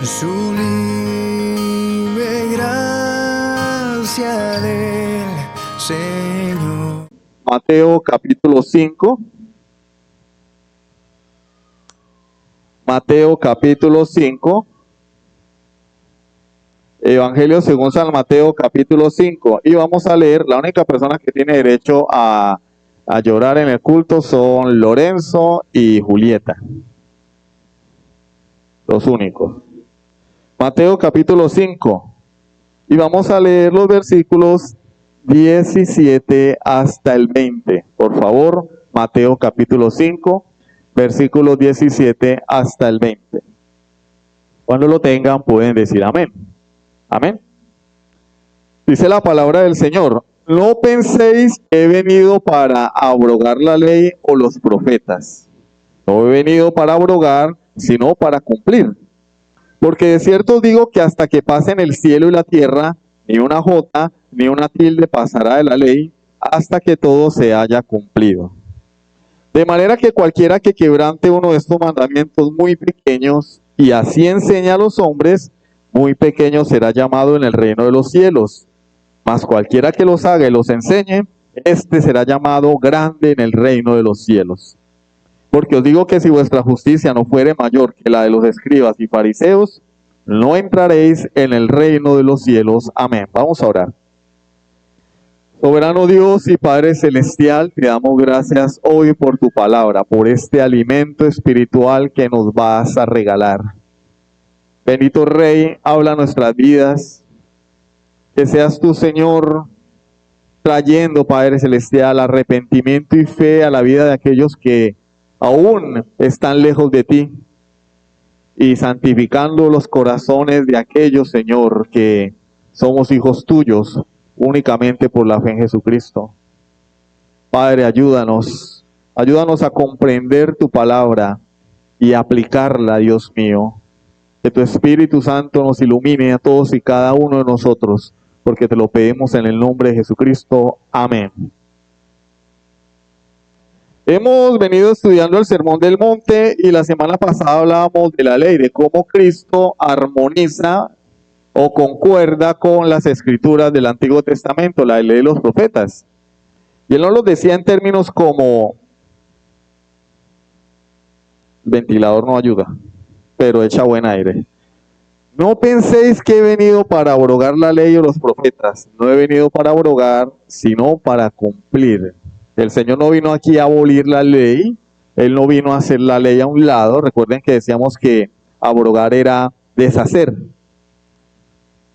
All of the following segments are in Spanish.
Sublime gracia del Señor. Mateo capítulo 5. Mateo capítulo 5. Evangelio según San Mateo capítulo 5. Y vamos a leer, la única persona que tiene derecho a llorar en el culto son Lorenzo y Julieta. Los únicos. Mateo capítulo 5. Y vamos a leer los versículos 17 hasta el 20. Por favor, Mateo capítulo 5, versículos 17 hasta el 20. Cuando lo tengan pueden decir amén. Amén. Dice la palabra del Señor: no penséis que he venido para abrogar la ley o los profetas. No he venido para abrogar, sino para cumplir. Porque de cierto os digo que hasta que pasen el cielo y la tierra, ni una jota ni una tilde pasará de la ley, hasta que todo se haya cumplido. De manera que cualquiera que quebrante uno de estos mandamientos muy pequeños, y así enseña a los hombres, muy pequeño será llamado en el reino de los cielos. Mas cualquiera que los haga y los enseñe, éste será llamado grande en el reino de los cielos. Porque os digo que si vuestra justicia no fuere mayor que la de los escribas y fariseos, no entraréis en el reino de los cielos. Amén. Vamos a orar. Soberano Dios y Padre Celestial, te damos gracias hoy por tu palabra, por este alimento espiritual que nos vas a regalar. Bendito Rey, habla nuestras vidas. Que seas tú, Señor, trayendo, Padre Celestial, arrepentimiento y fe a la vida de aquellos que aún están lejos de ti, y santificando los corazones de aquellos, Señor, que somos hijos tuyos únicamente por la fe en Jesucristo. Padre, ayúdanos a comprender tu palabra y aplicarla, Dios mío. Que tu Espíritu Santo nos ilumine a todos y cada uno de nosotros, porque te lo pedimos en el nombre de Jesucristo. Amén. Hemos venido estudiando el Sermón del Monte y la semana pasada hablábamos de la ley, de cómo Cristo armoniza o concuerda con las escrituras del Antiguo Testamento, la ley de los profetas. Y él nos lo decía en términos como: el ventilador no ayuda, pero echa buen aire. No penséis que he venido para abrogar la ley o los profetas. No he venido para abrogar, sino para cumplir. El Señor no vino aquí a abolir la ley. Él no vino a hacer la ley a un lado. Recuerden que decíamos que abrogar era deshacer.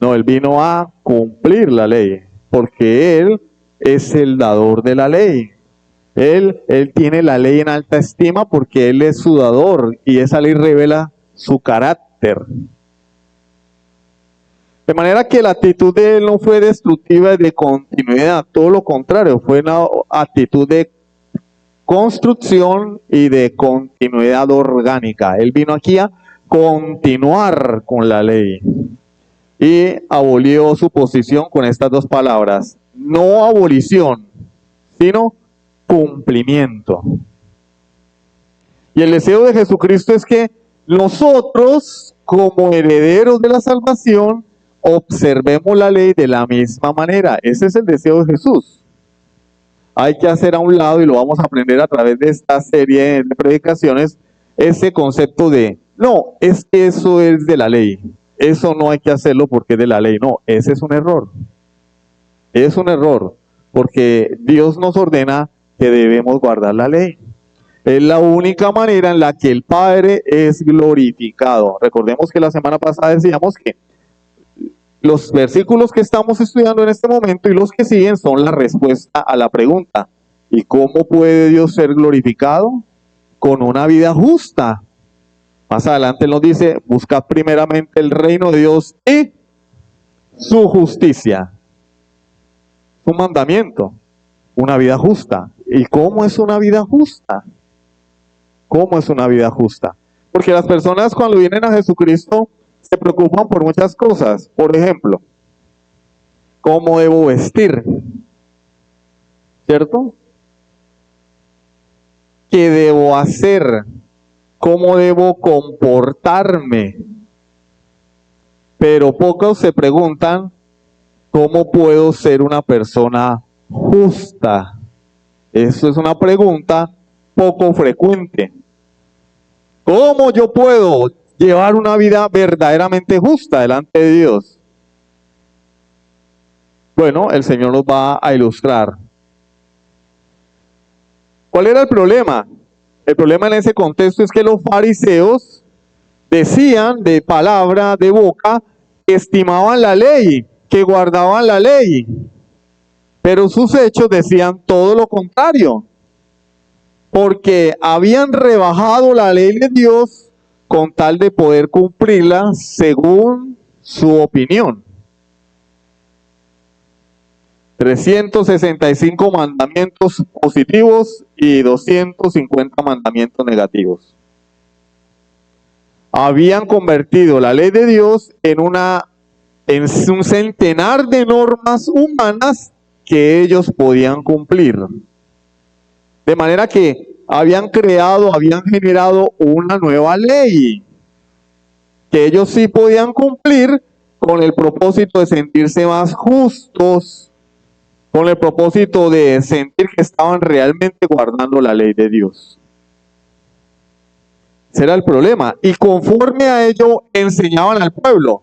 No, Él vino a cumplir la ley, porque Él es el dador de la ley. Él tiene la ley en alta estima porque Él es su dador y esa ley revela su carácter. De manera que la actitud de Él no fue destructiva y de continuidad, todo lo contrario, fue una actitud de construcción y de continuidad orgánica. Él vino aquí a continuar con la ley y abolió su posición con estas dos palabras: no abolición, sino cumplimiento. Y el deseo de Jesucristo es que nosotros, como herederos de la salvación, observemos la ley de la misma manera. Ese es el deseo de Jesús. Hay que hacer a un lado, y lo vamos a aprender a través de esta serie de predicaciones, ese concepto de, no, es que eso es de la ley. Eso no hay que hacerlo porque es de la ley. No, ese es un error. Es un error, porque Dios nos ordena que debemos guardar la ley. Es la única manera en la que el Padre es glorificado. Recordemos que la semana pasada decíamos que los versículos que estamos estudiando en este momento y los que siguen son la respuesta a la pregunta: ¿y cómo puede Dios ser glorificado? Con una vida justa. Más adelante nos dice: buscad primeramente el reino de Dios y su justicia. Un mandamiento, una vida justa. ¿Y cómo es una vida justa? ¿Cómo es una vida justa? Porque las personas, cuando vienen a Jesucristo, se preocupan por muchas cosas. Por ejemplo, ¿cómo debo vestir? ¿Cierto? ¿Qué debo hacer? ¿Cómo debo comportarme? pero pocos se preguntan, ¿cómo puedo ser una persona justa? Eso es una pregunta poco frecuente. ¿Cómo yo puedo llevar una vida verdaderamente justa delante de Dios? Bueno, el Señor nos va a ilustrar. ¿Cuál era el problema? El problema en ese contexto es que los fariseos decían de palabra, de boca, que estimaban la ley, que guardaban la ley, pero sus hechos decían todo lo contrario, porque habían rebajado la ley de Dios con tal de poder cumplirla según su opinión. 365 mandamientos positivos y 250 mandamientos negativos. Habían convertido la ley de Dios en un centenar de normas humanas que ellos podían cumplir. De manera que habían generado una nueva ley que ellos sí podían cumplir con el propósito de sentirse más justos, con el propósito de sentir que estaban realmente guardando la ley de Dios. Ese era el problema. Y conforme a ello enseñaban al pueblo.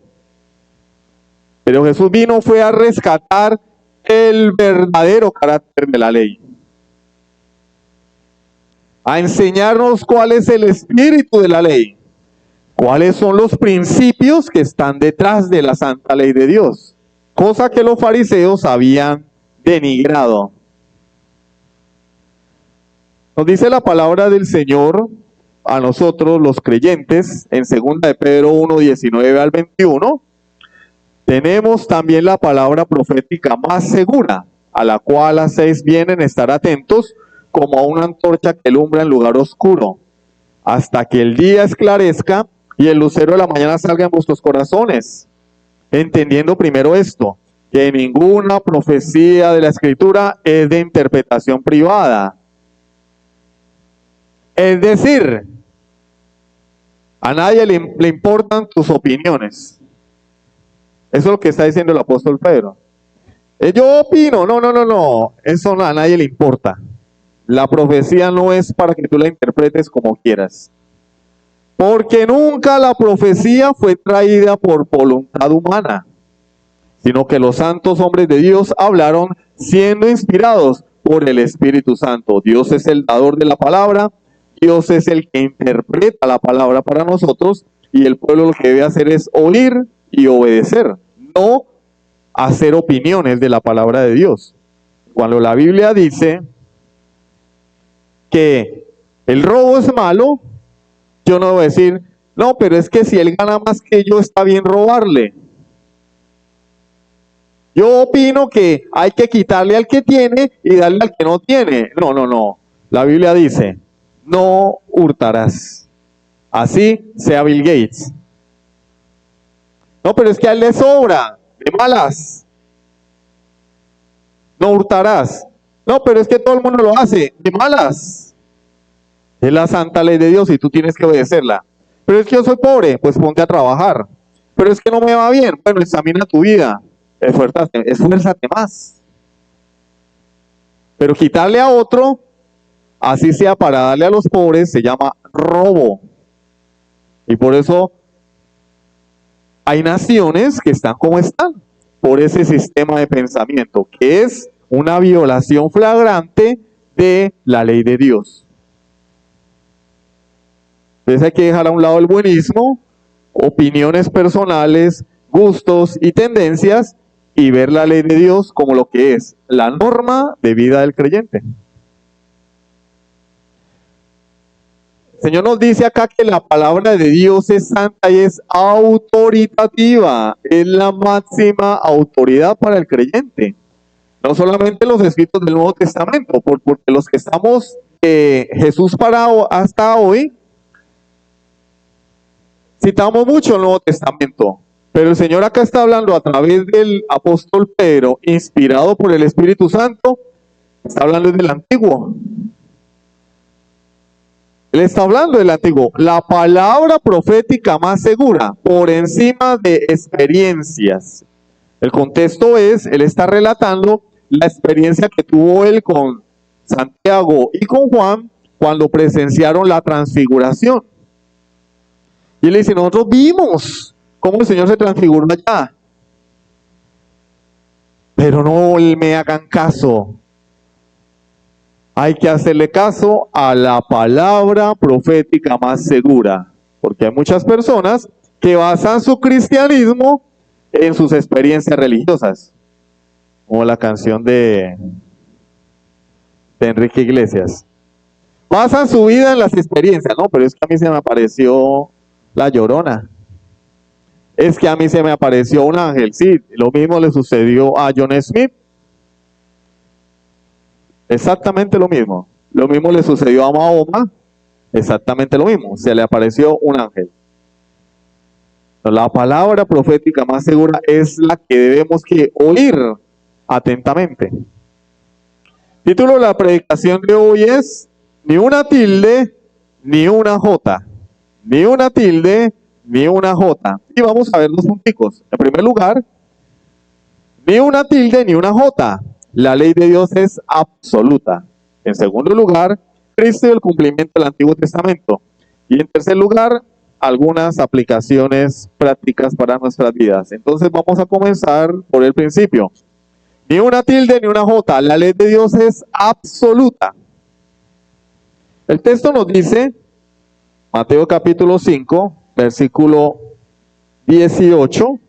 Pero Jesús fue a rescatar el verdadero carácter de la ley. A enseñarnos cuál es el espíritu de la ley. Cuáles son los principios que están detrás de la santa ley de Dios. Cosa que los fariseos habían denigrado. Nos dice la palabra del Señor a nosotros los creyentes en 2 de Pedro 1, 19 al 21. Tenemos también la palabra profética más segura, a la cual hacéis bien en estar atentos como a una antorcha que alumbra en lugar oscuro, hasta que el día esclarezca y el lucero de la mañana salga en vuestros corazones, entendiendo primero esto, que ninguna profecía de la Escritura es de interpretación privada. Es decir, a nadie le importan tus opiniones. Eso es lo que está diciendo el apóstol Pedro. Yo opino, no, eso a nadie le importa. La profecía no es para que tú la interpretes como quieras. Porque nunca la profecía fue traída por voluntad humana, sino que los santos hombres de Dios hablaron siendo inspirados por el Espíritu Santo. Dios es el dador de la palabra, Dios es el que interpreta la palabra para nosotros, y el pueblo lo que debe hacer es oír y obedecer, no hacer opiniones de la palabra de Dios. Cuando la Biblia dice que el robo es malo, yo no voy a decir, no, pero es que si él gana más que yo, está bien robarle. Yo opino que hay que quitarle al que tiene y darle al que no tiene. No. La Biblia dice, no hurtarás. Así sea Bill Gates. No, pero es que a él le sobra, de malas. No hurtarás. No, pero es que todo el mundo lo hace, de malas. Es la santa ley de Dios y tú tienes que obedecerla. Pero es que yo soy pobre, pues ponte a trabajar. Pero es que no me va bien, bueno, examina tu vida. Esfuérzate más. Pero quitarle a otro, así sea para darle a los pobres, se llama robo. Y por eso hay naciones que están como están, por ese sistema de pensamiento, que es una violación flagrante de la ley de Dios. Entonces hay que dejar a un lado el buenismo, opiniones personales, gustos y tendencias, y ver la ley de Dios como lo que es la norma de vida del creyente. El Señor nos dice acá que la palabra de Dios es santa y es autoritativa, es la máxima autoridad para el creyente. No solamente los escritos del Nuevo Testamento, porque los que estamos Jesús hasta hoy, citamos mucho el Nuevo Testamento. Pero el Señor acá está hablando a través del apóstol Pedro, inspirado por el Espíritu Santo, está hablando del Antiguo. Él está hablando del antiguo. La palabra profética más segura, por encima de experiencias. El contexto es, él está relatando la experiencia que tuvo él con Santiago y con Juan cuando presenciaron la transfiguración. Y él dice, nosotros vimos cómo el Señor se transfiguró allá. Pero no me hagan caso. Hay que hacerle caso a la palabra profética más segura. Porque hay muchas personas que basan su cristianismo en sus experiencias religiosas. Como la canción de Enrique Iglesias. Basan su vida en las experiencias. No, pero es que a mí se me apareció la Llorona. Es que a mí se me apareció un ángel. Sí, lo mismo le sucedió a John Smith. Exactamente lo mismo. Lo mismo le sucedió a Mahoma. Exactamente lo mismo. Se le apareció un ángel. La palabra profética más segura es la que debemos que oír atentamente. Título de la predicación de hoy es ni una tilde, ni una jota. Ni una tilde, ni una jota. Y vamos a ver los punticos. En primer lugar, ni una tilde, ni una jota. La ley de Dios es absoluta. En segundo lugar, Cristo y el cumplimiento del Antiguo Testamento. Y en tercer lugar, algunas aplicaciones prácticas para nuestras vidas. Entonces vamos a comenzar por el principio. Ni una tilde ni una jota. La ley de Dios es absoluta. El texto nos dice, Mateo capítulo 5, versículo 18.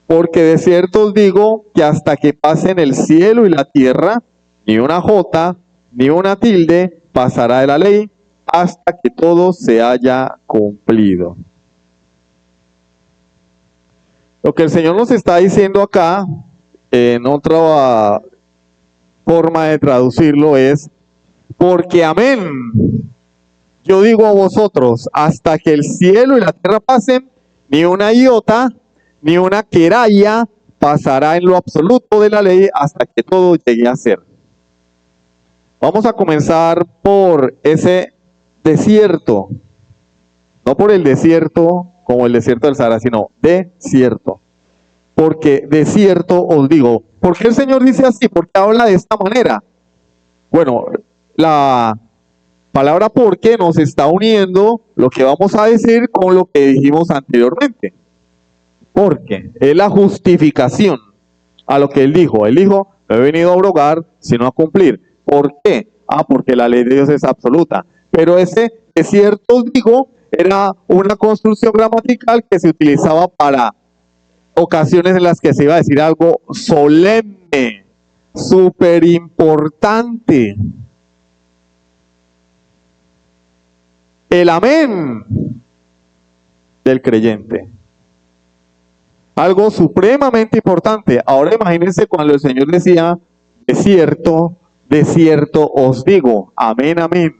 Porque de cierto os digo que hasta que pasen el cielo y la tierra, ni una jota, ni una tilde pasará de la ley, hasta que todo se haya cumplido. Lo que el Señor nos está diciendo acá, en otra forma de traducirlo es, porque amén, yo digo a vosotros, hasta que el cielo y la tierra pasen, ni una iota, ni una queraya pasará en lo absoluto de la ley hasta que todo llegue a ser. Vamos a comenzar por ese desierto, no por el desierto como el desierto del Sahara, sino desierto. Porque desierto os digo. ¿Por qué el Señor dice así? ¿Por qué habla de esta manera? Bueno, la palabra porque nos está uniendo lo que vamos a decir con lo que dijimos anteriormente. Porque es la justificación a lo que él dijo. Él dijo, no he venido a abrogar, sino a cumplir. ¿Por qué? Porque la ley de Dios es absoluta. Pero ese desierto, digo, era una construcción gramatical que se utilizaba para ocasiones en las que se iba a decir algo solemne, súper importante. El amén del creyente. Algo supremamente importante. Ahora imagínense cuando el Señor decía, de cierto os digo, amén, amén.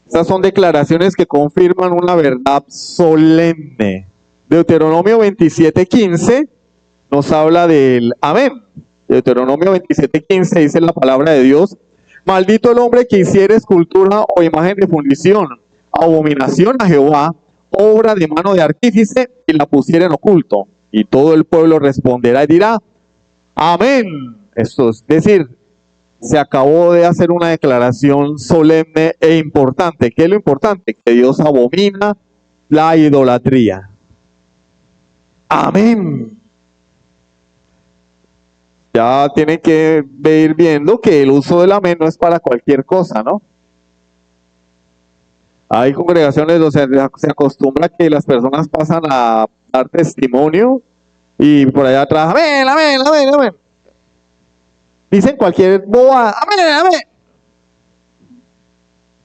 Estas son declaraciones que confirman una verdad solemne. Deuteronomio 27:15 nos habla del amén. Deuteronomio 27:15 dice la palabra de Dios, maldito el hombre que hiciere escultura o imagen de fundición, abominación a Jehová, obra de mano de artífice, y la pusiera en oculto. Y todo el pueblo responderá y dirá, amén. Esto es decir, se acabó de hacer una declaración solemne e importante. ¿Qué es lo importante? Que Dios abomina la idolatría. Amén. Ya tienen que ir viendo que el uso del amén no es para cualquier cosa, ¿no? Hay congregaciones donde se acostumbra que las personas pasan a dar testimonio y por allá atrás, amén, amén, amén, amén. Dicen cualquier boba, amén, amén.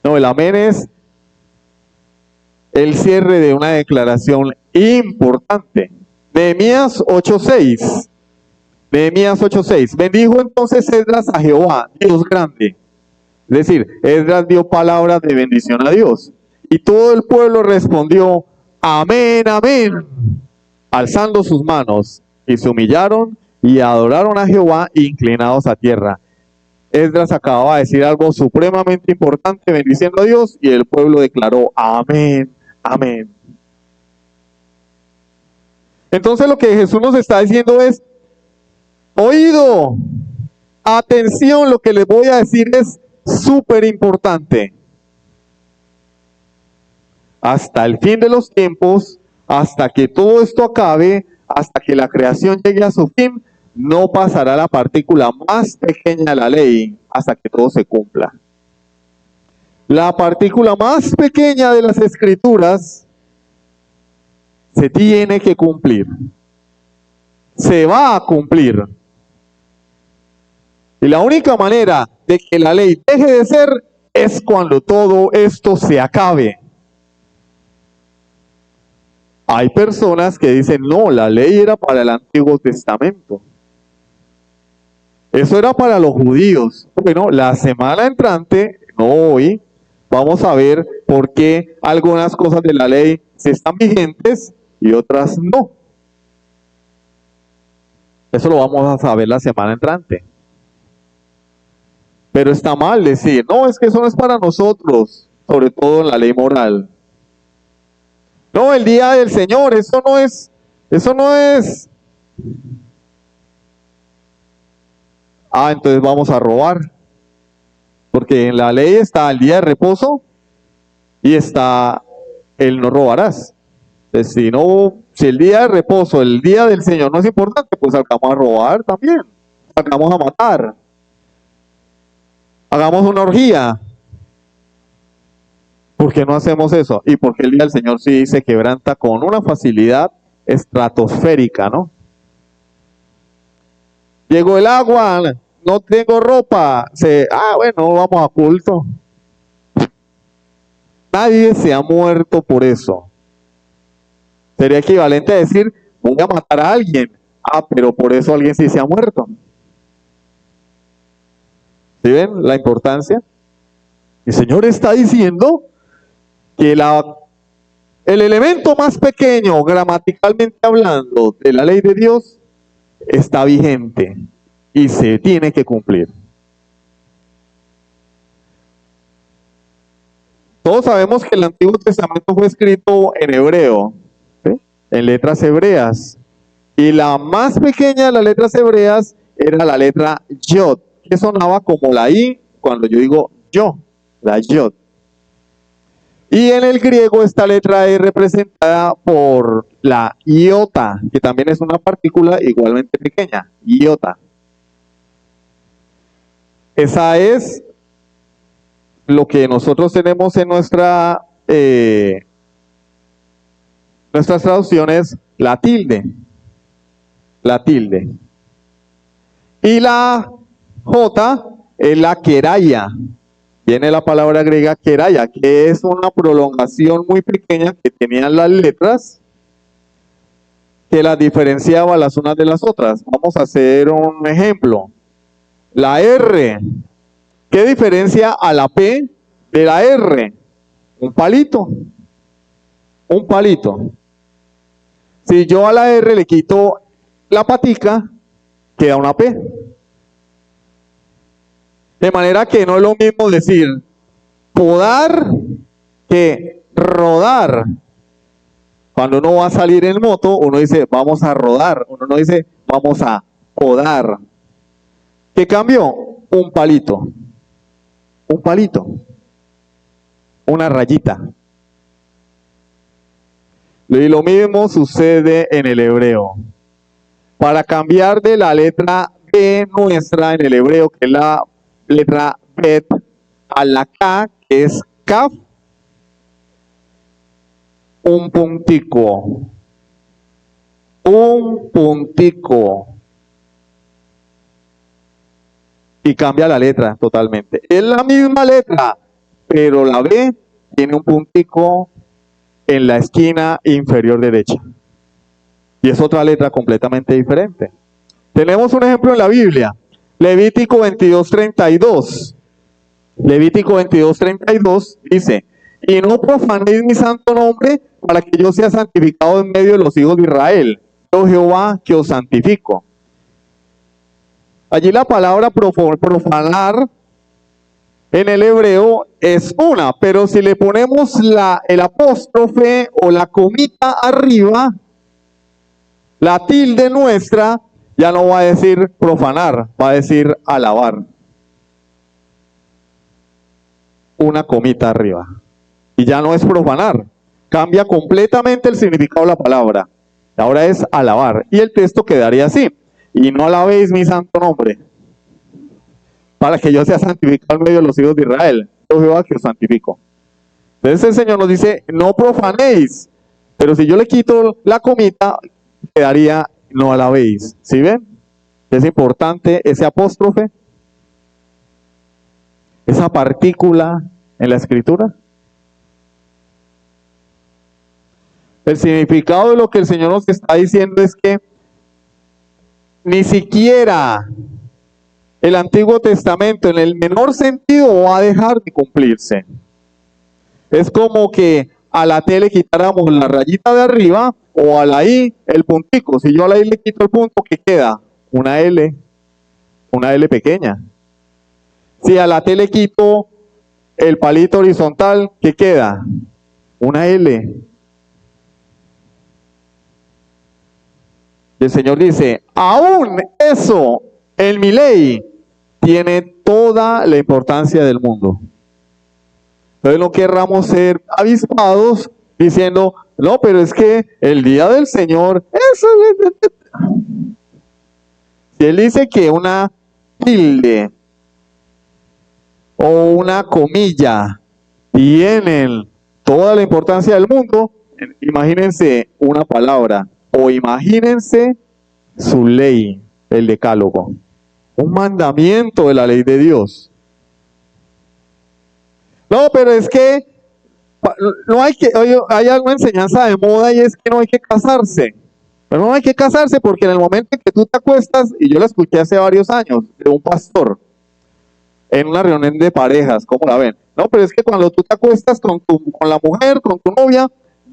No, el amén es el cierre de una declaración importante. Nehemías 8:6. Nehemías 8:6. Bendijo entonces Esdras a Jehová, Dios grande. Es decir, Esdras dio palabras de bendición a Dios. Y todo el pueblo respondió, amén, amén, alzando sus manos. Y se humillaron y adoraron a Jehová inclinados a tierra. Esdras acababa de decir algo supremamente importante, bendiciendo a Dios, y el pueblo declaró, amén, amén. Entonces lo que Jesús nos está diciendo es, oído, atención, lo que les voy a decir es súper importante. Hasta el fin de los tiempos, hasta que todo esto acabe, hasta que la creación llegue a su fin, no pasará la partícula más pequeña de la ley hasta que todo se cumpla. La partícula más pequeña de las escrituras se tiene que cumplir. Se va a cumplir. Y la única manera de que la ley deje de ser es cuando todo esto se acabe. Hay personas que dicen, no, la ley era para el Antiguo Testamento. Eso era para los judíos. Bueno, la semana entrante, no hoy, vamos a ver por qué algunas cosas de la ley sí están vigentes y otras no. Eso lo vamos a saber la semana entrante. Pero está mal decir, no, es que eso no es para nosotros, sobre todo en la ley moral. No, el día del Señor, eso no es. Entonces vamos a robar. Porque en la ley está el día de reposo y está el no robarás. Entonces, si el día de reposo, el día del Señor no es importante, pues salgamos a robar también. Salgamos a matar. Hagamos una orgía. ¿Por qué no hacemos eso? Y porque el día del Señor sí se quebranta con una facilidad estratosférica, ¿no? Llegó el agua, no tengo ropa. Bueno, vamos a culto. Nadie se ha muerto por eso. Sería equivalente a decir, voy a matar a alguien. Pero por eso alguien sí se ha muerto. ¿Sí ven la importancia? El Señor está diciendo que el elemento más pequeño, gramaticalmente hablando, de la ley de Dios, está vigente y se tiene que cumplir. Todos sabemos que el Antiguo Testamento fue escrito en hebreo, ¿sí? En letras hebreas. Y la más pequeña de las letras hebreas era la letra Yod, que sonaba como la I cuando yo digo yo, la Yod. Y en el griego esta letra es representada por la iota, que también es una partícula igualmente pequeña, iota. Esa es lo que nosotros tenemos en nuestras traducciones, la tilde. La tilde. Y la J es la queraya. Viene la palabra griega queraya, que es una prolongación muy pequeña que tenían las letras que las diferenciaba las unas de las otras. Vamos a hacer un ejemplo. La R, ¿qué diferencia a la P de la R? Un palito. Un palito. Si yo a la R le quito la patica, queda una P. De manera que no es lo mismo decir podar que rodar. Cuando uno va a salir en moto, uno dice vamos a rodar, uno no dice vamos a podar. ¿Qué cambió? Un palito. Un palito. Una rayita. Y lo mismo sucede en el hebreo. Para cambiar de la letra B nuestra en el hebreo, que es la letra Bet, a la K, que es Kaf, un puntico. Un puntico. Y cambia la letra totalmente. Es la misma letra, pero la B tiene un puntico en la esquina inferior derecha. Y es otra letra completamente diferente. Tenemos un ejemplo en la Biblia. Levítico 22:32. Levítico 22:32 dice, y no profanéis mi santo nombre para que yo sea santificado en medio de los hijos de Israel. Yo Jehová que os santifico. Allí la palabra profanar en el hebreo es una, pero si le ponemos el apóstrofe o la comita arriba, la tilde nuestra, ya no va a decir profanar, va a decir alabar. Una comita arriba. Y ya no es profanar. Cambia completamente el significado de la palabra. Ahora es alabar. Y el texto quedaría así. Y no alabéis mi santo nombre, para que yo sea santificado en medio de los hijos de Israel. Yo Jehová que os santifico. Entonces el Señor nos dice, no profanéis. Pero si yo le quito la comita, quedaría no alabéis. ¿Sí ven? Es importante ese apóstrofe, esa partícula en la escritura. El significado de lo que el Señor nos está diciendo es que ni siquiera el Antiguo Testamento en el menor sentido va a dejar de cumplirse. Es como que a la T le quitáramos la rayita de arriba o a la I el puntico. Si yo a la I le quito el punto, ¿qué queda? Una L pequeña. Si a la T le quito el palito horizontal, ¿qué queda? Una L. El Señor dice, aún eso en mi ley tiene toda la importancia del mundo. Entonces no querramos ser avispados diciendo, no, pero es que el día del Señor, eso es... Si Él dice que una tilde o una comilla tienen toda la importancia del mundo, imagínense una palabra, o imagínense su ley, el decálogo, un mandamiento de la ley de Dios. No, pero es que no hay que, hay alguna enseñanza de moda y es que no hay que casarse. Pero no hay que casarse porque en el momento en que tú te acuestas, y yo la escuché hace varios años de un pastor, en una reunión de parejas, ¿cómo la ven? No, pero es que cuando tú te acuestas con la mujer, con tu novia,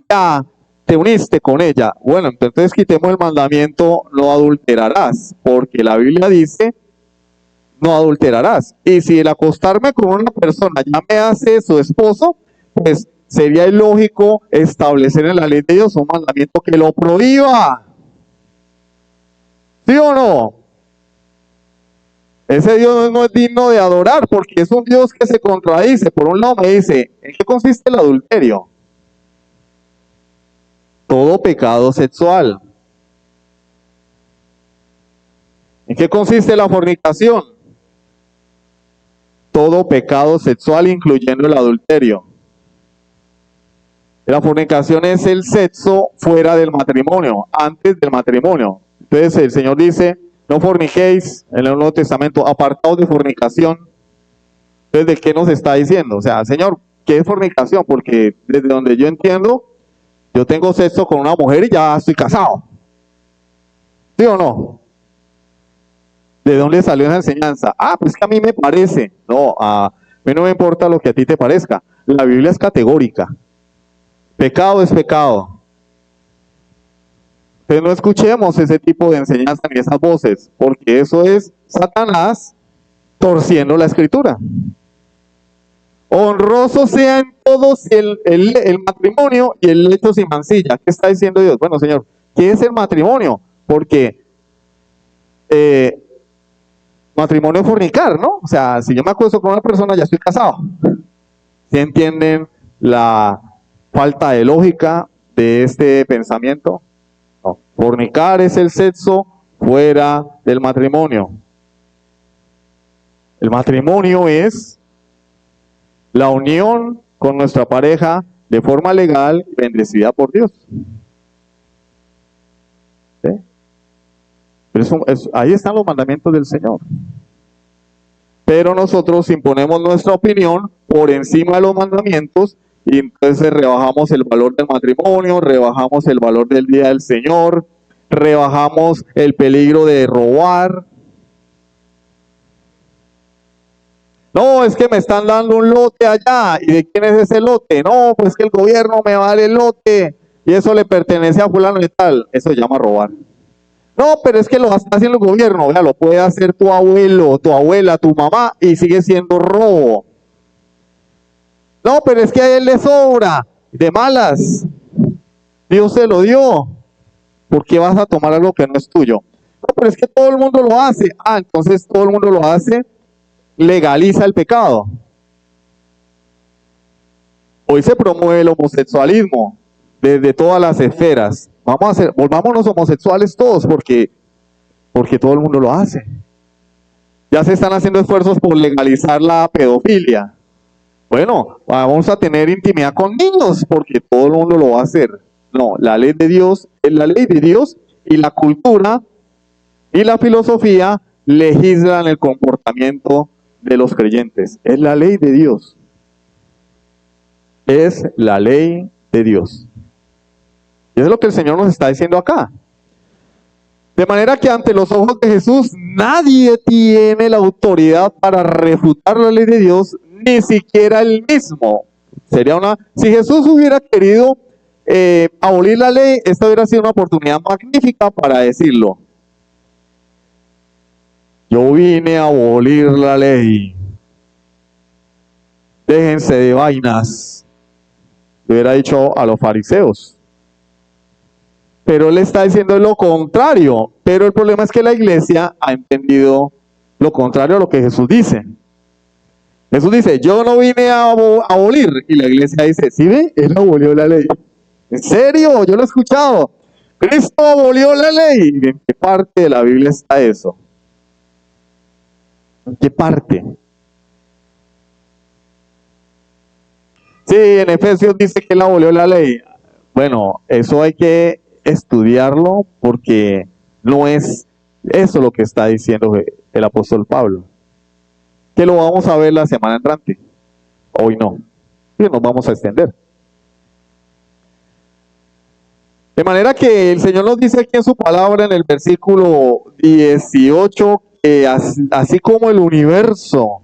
ya te uniste con ella. Bueno, entonces quitemos el mandamiento, no adulterarás, porque la Biblia dice, no adulterarás. Y si el acostarme con una persona ya me hace su esposo, pues sería ilógico establecer en la ley de Dios un mandamiento que lo prohíba. ¿Sí o no? Ese Dios no es digno de adorar porque es un Dios que se contradice. Por un lado me dice, ¿en qué consiste el adulterio? Todo pecado sexual. ¿En qué consiste la fornicación? Todo pecado sexual, incluyendo el adulterio. La fornicación es el sexo fuera del matrimonio, antes del matrimonio. Entonces el Señor dice, no forniquéis, en el Nuevo Testamento, apartados de fornicación. Entonces, ¿de qué nos está diciendo? O sea, Señor, ¿qué es fornicación? Porque desde donde yo entiendo, yo tengo sexo con una mujer y ya estoy casado. ¿Sí o no? ¿De dónde salió esa enseñanza? Ah, pues que a mí me parece. No, a mí no me importa lo que a ti te parezca. La Biblia es categórica. Pecado es pecado. Entonces no escuchemos ese tipo de enseñanza ni esas voces, porque eso es Satanás torciendo la escritura. Honroso sea en todos el matrimonio y el lecho sin mancilla. ¿Qué está diciendo Dios? Bueno, Señor, ¿qué es el matrimonio? Porque matrimonio es fornicar, ¿no? O sea, si yo me acuesto con una persona, ya estoy casado. ¿Sí entienden la falta de lógica de este pensamiento? No. Fornicar es el sexo fuera del matrimonio. El matrimonio es la unión con nuestra pareja de forma legal, bendecida por Dios. ¿Sí? Pero ahí están los mandamientos del Señor. Pero nosotros imponemos nuestra opinión por encima de los mandamientos y entonces rebajamos el valor del matrimonio, rebajamos el valor del día del Señor, rebajamos el peligro de robar. No, es que me están dando un lote allá. ¿Y de quién es ese lote? No, pues que el gobierno me vale el lote y eso le pertenece a fulano y tal. Eso se llama robar. No, pero es que lo está haciendo el gobierno. Vea, lo puede hacer tu abuelo, tu abuela, tu mamá y sigue siendo robo. No, pero es que a él le sobra. De malas. Dios se lo dio. ¿Por qué vas a tomar algo que no es tuyo? No, pero es que todo el mundo lo hace. Ah, entonces todo el mundo lo hace, legaliza el pecado. Hoy se promueve el homosexualismo desde todas las esferas. Volvámonos homosexuales todos porque todo el mundo lo hace. Ya se están haciendo esfuerzos por legalizar la pedofilia. Bueno, vamos a tener intimidad con niños porque todo el mundo lo va a hacer. No, la ley de Dios es la ley de Dios y la cultura y la filosofía legislan el comportamiento de los creyentes. Es la ley de Dios. Es la ley de Dios. Y es lo que el Señor nos está diciendo acá. De manera que ante los ojos de Jesús nadie tiene la autoridad para refutar la ley de Dios, ni siquiera él mismo. Si Jesús hubiera querido abolir la ley, esta hubiera sido una oportunidad magnífica para decirlo. Yo vine a abolir la ley. Déjense de vainas. Le hubiera dicho a los fariseos. Pero él está diciendo lo contrario. Pero el problema es que la iglesia ha entendido lo contrario a lo que Jesús dice. Jesús dice, yo no vine a abolir. Y la iglesia dice, ¿sí ve? Él abolió la ley. ¿En serio? Yo lo he escuchado. Cristo abolió la ley. ¿Y en qué parte de la Biblia está eso? ¿En qué parte? Sí, en Efesios dice que él abolió la ley. Bueno, eso hay que estudiarlo porque no es eso lo que está diciendo el apóstol Pablo. Que lo vamos a ver la semana entrante. Hoy no. Y nos vamos a extender. De manera que el Señor nos dice aquí en su palabra en el versículo 18 que así como el universo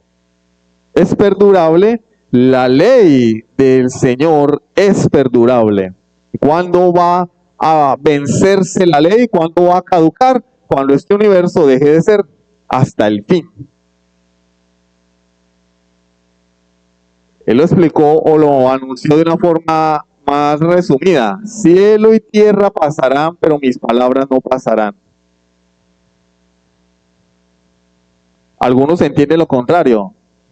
es perdurable, la ley del Señor es perdurable. ¿Cuándo va a vencerse la ley? ¿Cuándo va a caducar? Cuando este universo deje de ser hasta el fin. Él lo explicó o lo anunció de una forma más resumida. Cielo y tierra pasarán, pero mis palabras no pasarán. Algunos entienden lo contrario.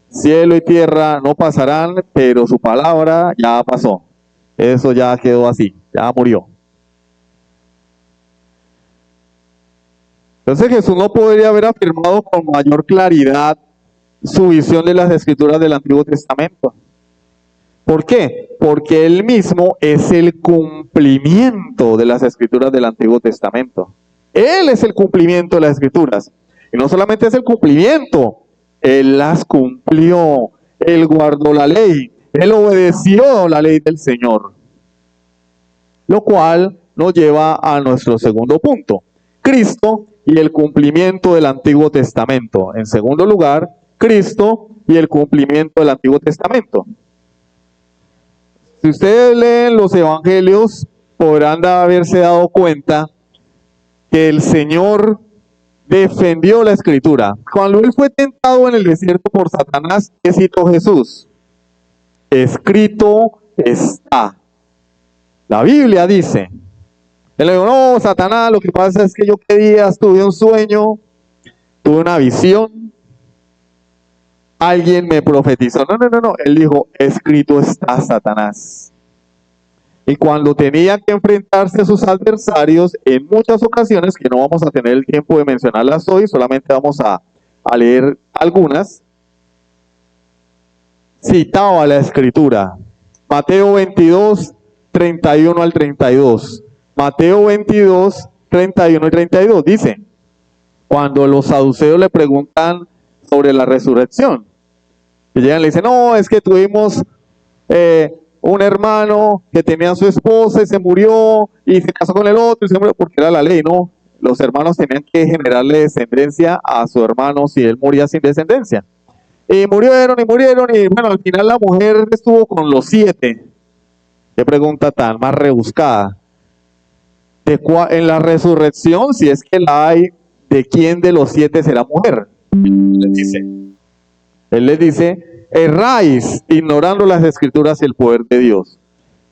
Cielo y tierra no pasarán, pero su palabra ya pasó. Eso ya quedó así, ya murió. Entonces Jesús no podría haber afirmado con mayor claridad su visión de las escrituras del Antiguo Testamento. ¿Por qué? Porque él mismo es el cumplimiento de las escrituras del Antiguo Testamento. Él es el cumplimiento de las escrituras. Y no solamente es el cumplimiento, él las cumplió, él guardó la ley, él obedeció la ley del Señor. Lo cual nos lleva a nuestro segundo punto, Cristo y el cumplimiento del Antiguo Testamento. En segundo lugar, Cristo y el cumplimiento del Antiguo Testamento. Si ustedes leen los evangelios, podrán haberse dado cuenta que el Señor defendió la escritura. Cuando él fue tentado en el desierto por Satanás, ¿qué citó Jesús? Escrito está. La Biblia dice. Él le dijo, no, Satanás, lo que pasa es que yo qué días tuve un sueño, tuve una visión, alguien me profetizó. No. Él dijo, escrito está, Satanás. Y cuando tenía que enfrentarse a sus adversarios, en muchas ocasiones, que no vamos a tener el tiempo de mencionarlas hoy, solamente vamos a leer algunas, citaba la escritura. Mateo 22, 31 al 32. Mateo 22, 31 y 32 dice, cuando los saduceos le preguntan sobre la resurrección, y llegan y le dicen, no, es que tuvimos un hermano que tenía a su esposa y se murió y se casó con el otro y se murió, porque era la ley, ¿no? Los hermanos tenían que generarle descendencia a su hermano si él moría sin descendencia. Y murieron, y bueno, al final la mujer estuvo con los 7. Qué pregunta tan más rebuscada. En la resurrección, si es que la hay, ¿de quién de los 7 será mujer? Él les dice, erráis ignorando las escrituras y el poder de Dios.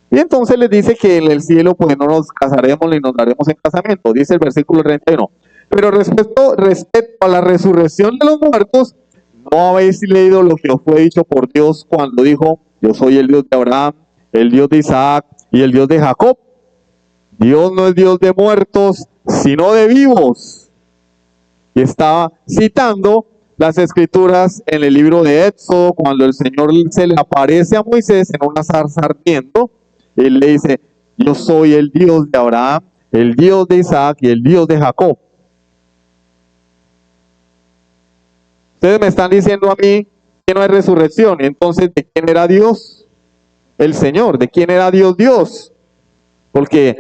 Y entonces les dice que en el cielo pues no nos casaremos ni nos daremos en casamiento, dice el versículo 31. Pero respecto a la resurrección de los muertos, ¿no habéis leído lo que os fue dicho por Dios cuando dijo, yo soy el Dios de Abraham, el Dios de Isaac y el Dios de Jacob? Dios no es Dios de muertos, sino de vivos. Y estaba citando las escrituras en el libro de Éxodo, cuando el Señor se le aparece a Moisés en una zarza ardiendo, él le dice, yo soy el Dios de Abraham, el Dios de Isaac y el Dios de Jacob. Ustedes me están diciendo a mí que no hay resurrección, y entonces ¿de quién era Dios? El Señor. ¿De quién era Dios? Dios. Porque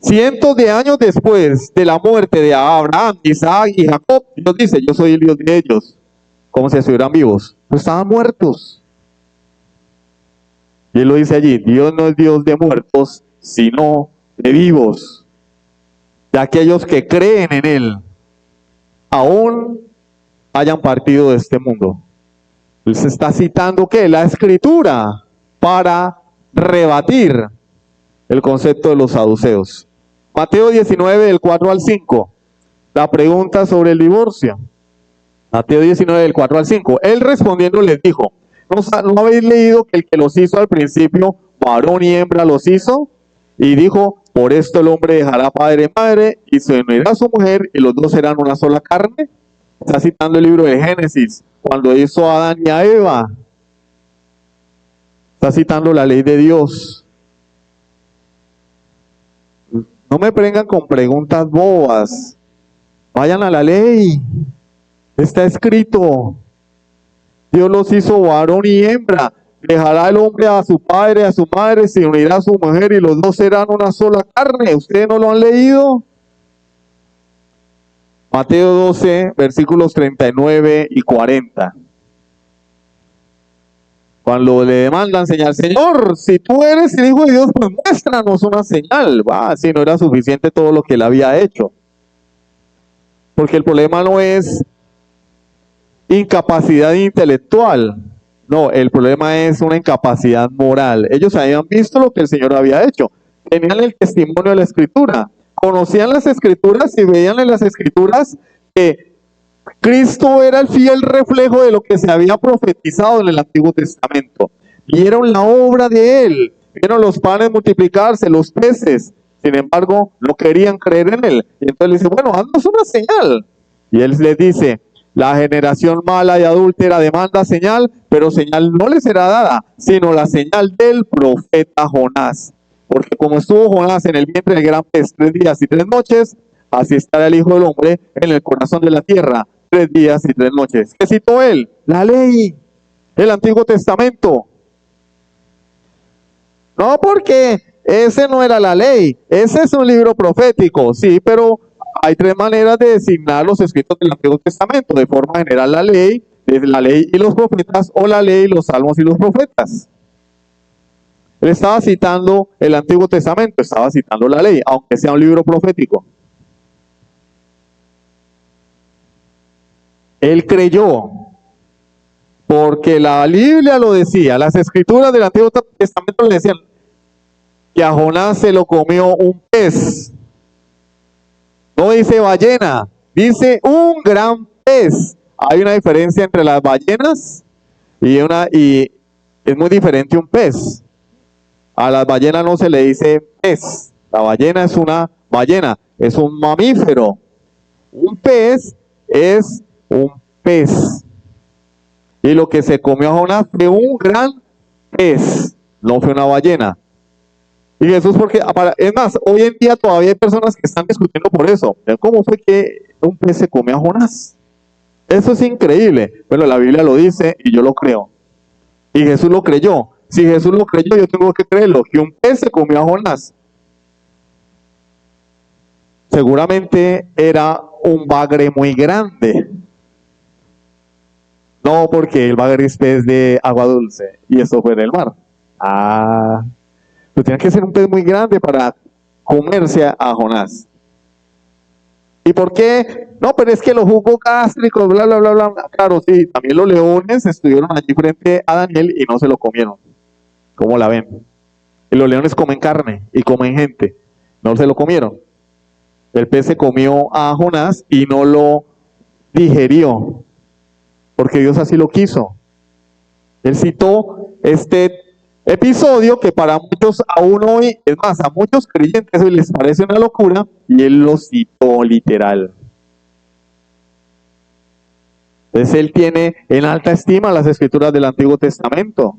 cientos de años después de la muerte de Abraham, Isaac y Jacob, Dios dice, yo soy el Dios de ellos, como si estuvieran vivos. Pero estaban muertos. Y él lo dice allí, Dios no es Dios de muertos, sino de vivos, de aquellos que creen en Él, aún hayan partido de este mundo. Él se está citando ¿qué? La Escritura para rebatir el concepto de los saduceos. Mateo 19, del 4 al 5. La pregunta sobre el divorcio. Mateo 19, del 4 al 5. Él respondiendo les dijo, ¿no habéis leído que el que los hizo al principio, varón y hembra los hizo? Y dijo, por esto el hombre dejará padre y madre, y se unirá a su mujer, y los dos serán una sola carne. Está citando el libro de Génesis, cuando hizo a Adán y a Eva. Está citando la ley de Dios. No me vengan con preguntas bobas. Vayan a la ley. Está escrito. Dios los hizo varón y hembra. Dejará el hombre a su padre, a su madre, se unirá a su mujer y los dos serán una sola carne. ¿Ustedes no lo han leído? Mateo 12, versículos 39 y 40. Cuando le demandan señal, Señor, si tú eres el Hijo de Dios, pues muéstranos una señal. Si no era suficiente todo lo que él había hecho. Porque el problema no es incapacidad intelectual. No, el problema es una incapacidad moral. Ellos habían visto lo que el Señor había hecho. Tenían el testimonio de la Escritura. Conocían las Escrituras y veían en las Escrituras que Cristo era el fiel reflejo de lo que se había profetizado en el Antiguo Testamento. Vieron la obra de Él. Vieron los panes multiplicarse, los peces. Sin embargo, no querían creer en Él. Y entonces le dice, bueno, haznos una señal. Y Él les dice, la generación mala y adúltera demanda señal, pero señal no le será dada, sino la señal del profeta Jonás. Porque como estuvo Jonás en el vientre del gran pez 3 días y 3 noches, así estará el Hijo del Hombre en el corazón de la tierra 3 días y 3 noches. ¿Qué citó él? La ley, el Antiguo Testamento. No, porque ese no era la ley, ese es un libro profético, sí, pero hay 3 maneras de designar los escritos del Antiguo Testamento. De forma general la ley y los profetas, o la ley, los salmos y los profetas. Él estaba citando el Antiguo Testamento, estaba citando la ley, aunque sea un libro profético. Él creyó, porque la Biblia lo decía, las escrituras del Antiguo Testamento le decían que a Jonás se lo comió un pez. No dice ballena, dice un gran pez. Hay una diferencia entre las ballenas y es muy diferente un pez. A las ballenas no se le dice pez. La ballena es una ballena, es un mamífero. Un pez es un pez. Y lo que se comió a Jonás fue un gran pez, no fue una ballena. Y Jesús, porque es más, hoy en día todavía hay personas que están discutiendo por eso. ¿Cómo fue que un pez se comió a Jonás? Eso es increíble. Bueno, la Biblia lo dice y yo lo creo. Y Jesús lo creyó. Si Jesús lo creyó, yo tengo que creerlo, que un pez se comió a Jonás. Seguramente era un bagre muy grande. No, porque el bagre es pez de agua dulce y eso fue en el mar. Pero tiene que ser un pez muy grande para comerse a Jonás. ¿Y por qué? No, pero es que los jugos gástricos, bla, bla, bla, bla. Claro, sí, también los leones estuvieron allí frente a Daniel y no se lo comieron. ¿Cómo la ven? Y los leones comen carne y comen gente. No se lo comieron. El pez se comió a Jonás y no lo digerió, porque Dios así lo quiso. Él citó este episodio que para muchos aún hoy, es más, a muchos creyentes hoy les parece una locura, y él lo citó literal. Entonces él tiene en alta estima las escrituras del Antiguo Testamento.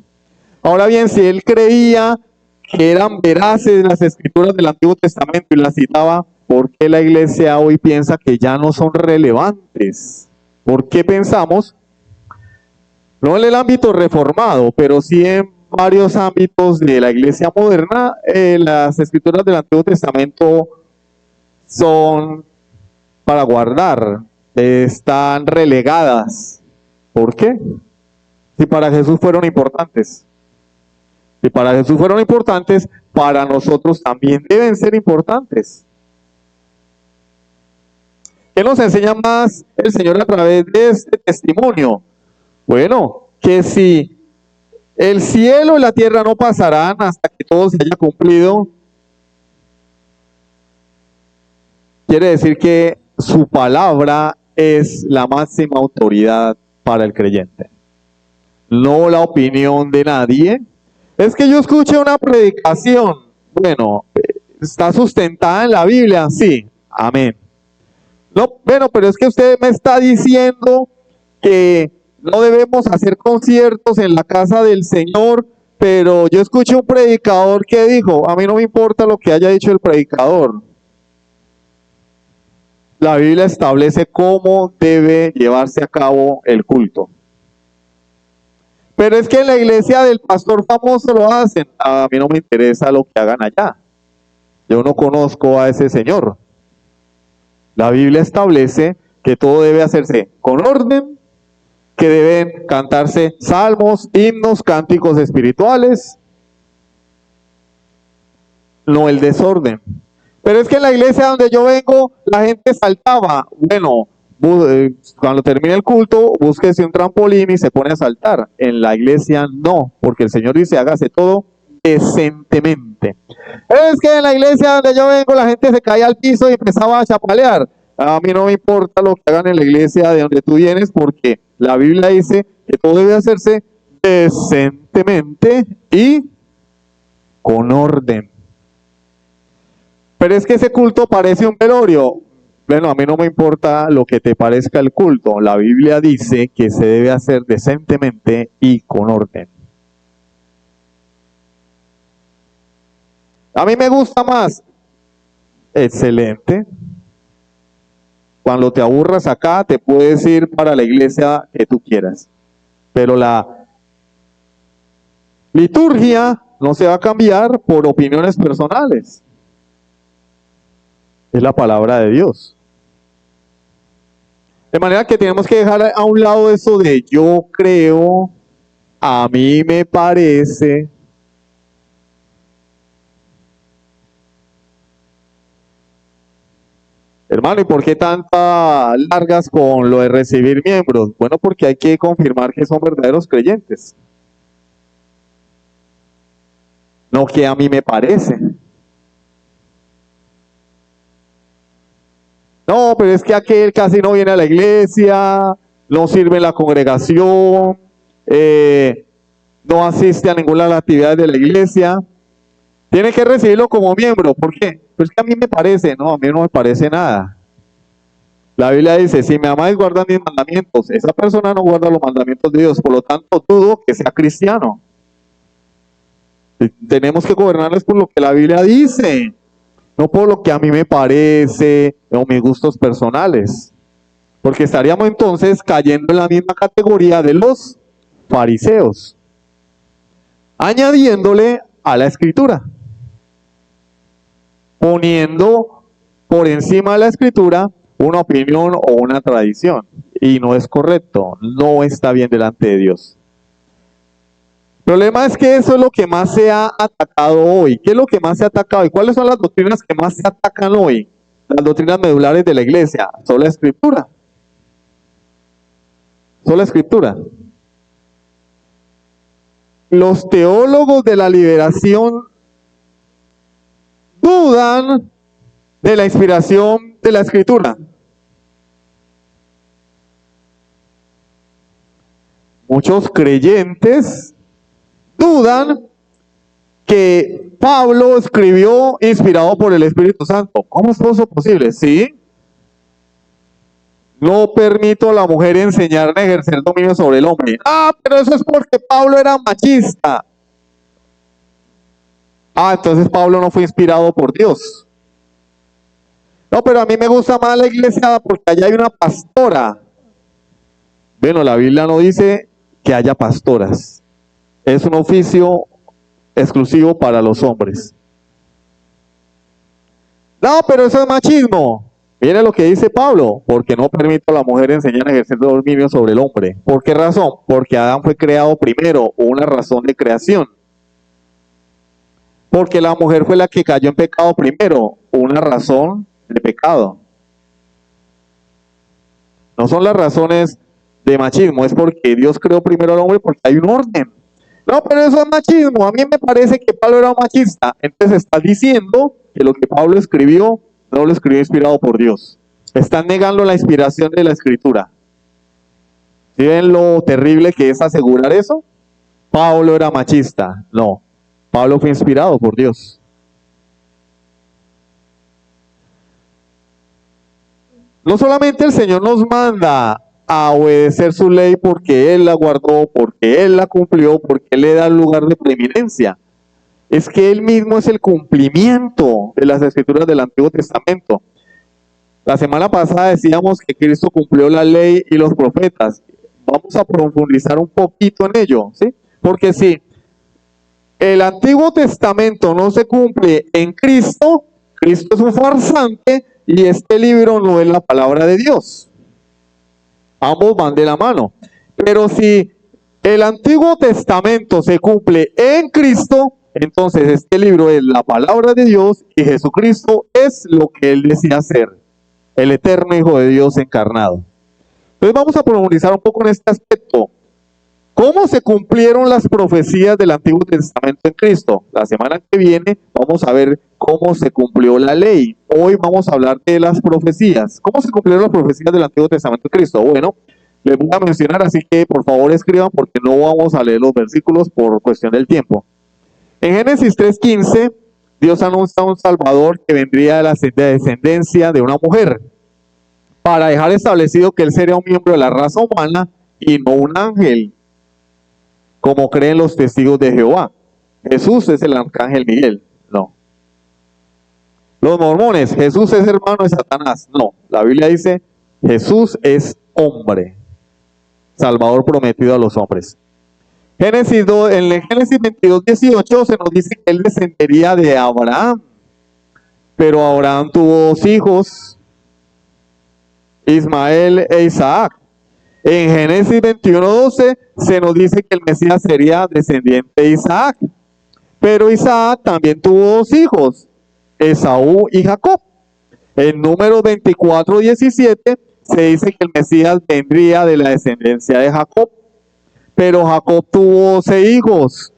Ahora bien, si él creía que eran veraces las escrituras del Antiguo Testamento y las citaba, ¿por qué la iglesia hoy piensa que ya no son relevantes? ¿Por qué pensamos? No en el ámbito reformado, pero sí en varios ámbitos de la iglesia moderna, las escrituras del Antiguo Testamento son para guardar, están relegadas. ¿Por qué? Si para Jesús fueron importantes. Si para Jesús fueron importantes, para nosotros también deben ser importantes. ¿Qué nos enseña más el Señor a través de este testimonio? Bueno, que si el cielo y la tierra no pasarán hasta que todo se haya cumplido, quiere decir que su palabra es la máxima autoridad para el creyente. No la opinión de nadie. Es que yo escuché una predicación. Bueno, ¿está sustentada en la Biblia? Sí, amén. No, bueno, pero es que usted me está diciendo que no debemos hacer conciertos en la casa del Señor, pero yo escuché un predicador que dijo, a mí no me importa lo que haya dicho el predicador. La Biblia establece cómo debe llevarse a cabo el culto. Pero es que en la iglesia del pastor famoso lo hacen. A mí no me interesa lo que hagan allá. Yo no conozco a ese señor. La Biblia establece que todo debe hacerse con orden, que deben cantarse salmos, himnos, cánticos espirituales, no el desorden. Pero es que en la iglesia donde yo vengo, la gente saltaba. Bueno, cuando termine el culto, búsquese un trampolín y se pone a saltar. En la iglesia no, porque el Señor dice, hágase todo decentemente. Es que en la iglesia donde yo vengo, la gente se caía al piso y empezaba a chapalear. A mí no me importa lo que hagan en la iglesia de donde tú vienes, porque la Biblia dice que todo debe hacerse decentemente y con orden. Pero es que ese culto parece un velorio. Bueno, a mí no me importa lo que te parezca el culto. La Biblia dice que se debe hacer decentemente y con orden. A mí me gusta más. Excelente. Cuando te aburras acá, te puedes ir para la iglesia que tú quieras. Pero la liturgia no se va a cambiar por opiniones personales. Es la palabra de Dios. De manera que tenemos que dejar a un lado eso de yo creo, a mí me parece. Hermano, ¿y por qué tantas largas con lo de recibir miembros? Bueno, porque hay que confirmar que son verdaderos creyentes. No que a mí me parece. No, pero es que aquel casi no viene a la iglesia, no sirve en la congregación, no asiste a ninguna de las actividades de la iglesia. Tiene que recibirlo como miembro. ¿Por qué? Pues que a mí me parece. No, a mí no me parece nada. La Biblia dice, si me amáis, guardad mis mandamientos. Esa persona no guarda los mandamientos de Dios, por lo tanto dudo que sea cristiano. Tenemos que gobernarles por lo que la Biblia dice, no por lo que a mí me parece o mis gustos personales, porque estaríamos entonces cayendo en la misma categoría de los fariseos, añadiéndole a la escritura, poniendo por encima de la escritura una opinión o una tradición, y no es correcto, no está bien delante de Dios. problema es que eso es lo que más se ha atacado hoy. ¿Qué es lo que más se ha atacado? ¿Y cuáles son las doctrinas que más se atacan hoy? Las doctrinas medulares de la iglesia. Solo la escritura. Solo la escritura. Los teólogos de la liberación dudan de la inspiración de la escritura. Muchos creyentes dudan que Pablo escribió inspirado por el Espíritu Santo. ¿Cómo es eso posible? Sí. No permito a la mujer enseñar a ejercer dominio sobre el hombre. Ah, pero eso es porque Pablo era machista. Ah, entonces Pablo no fue inspirado por Dios. No, pero a mí me gusta más la iglesia porque allá hay una pastora. Bueno, la Biblia no dice que haya pastoras. Es un oficio exclusivo para los hombres. No, pero eso es machismo. Mire lo que dice Pablo, porque no permito a la mujer enseñar a ejercer dominio sobre el hombre. ¿Por qué razón? Porque Adán fue creado primero, una razón de creación. Porque la mujer fue la que cayó en pecado primero, una razón de pecado. No son las razones de machismo, es porque Dios creó primero al hombre porque hay un orden. No, pero eso es machismo. A mí me parece que Pablo era un machista. Entonces está diciendo que lo que Pablo escribió no lo escribió inspirado por Dios. Están negando la inspiración de la escritura. ¿Sí ven lo terrible que es asegurar eso? Pablo era machista. No, Pablo fue inspirado por Dios. No solamente el Señor nos manda a obedecer su ley porque Él la guardó, porque Él la cumplió, porque Él le da el lugar de preeminencia. Es que Él mismo es el cumplimiento de las escrituras del Antiguo Testamento. La semana pasada decíamos que Cristo cumplió la ley y los profetas. Vamos a profundizar un poquito en ello, ¿sí? Porque si el Antiguo Testamento no se cumple en Cristo, Cristo es un farsante y este libro no es la palabra de Dios. Ambos van de la mano. Pero si el Antiguo Testamento se cumple en Cristo, entonces este libro es la palabra de Dios y Jesucristo es lo que Él decía ser, el eterno Hijo de Dios encarnado. Entonces vamos a profundizar un poco en este aspecto. ¿Cómo se cumplieron las profecías del Antiguo Testamento en Cristo? La semana que viene vamos a ver cómo se cumplió la ley. Hoy vamos a hablar de las profecías. ¿Cómo se cumplieron las profecías del Antiguo Testamento en Cristo? Bueno, les voy a mencionar, así que por favor escriban porque no vamos a leer los versículos por cuestión del tiempo. En Génesis 3:15, Dios anuncia a un Salvador que vendría de la descendencia de una mujer, para dejar establecido que él sería un miembro de la raza humana y no un ángel, como creen los testigos de Jehová. Jesús es el arcángel Miguel. No. Los mormones, Jesús es hermano de Satanás. No. La Biblia dice, Jesús es hombre, Salvador prometido a los hombres. En el Génesis 22:18 se nos dice que él descendería de Abraham, pero Abraham tuvo 2 hijos, Ismael e Isaac. En Génesis 21:12 se nos dice que el Mesías sería descendiente de Isaac, pero Isaac también tuvo 2 hijos, Esaú y Jacob. En Números 24:17 se dice que el Mesías vendría de la descendencia de Jacob, pero Jacob tuvo 12 hijos.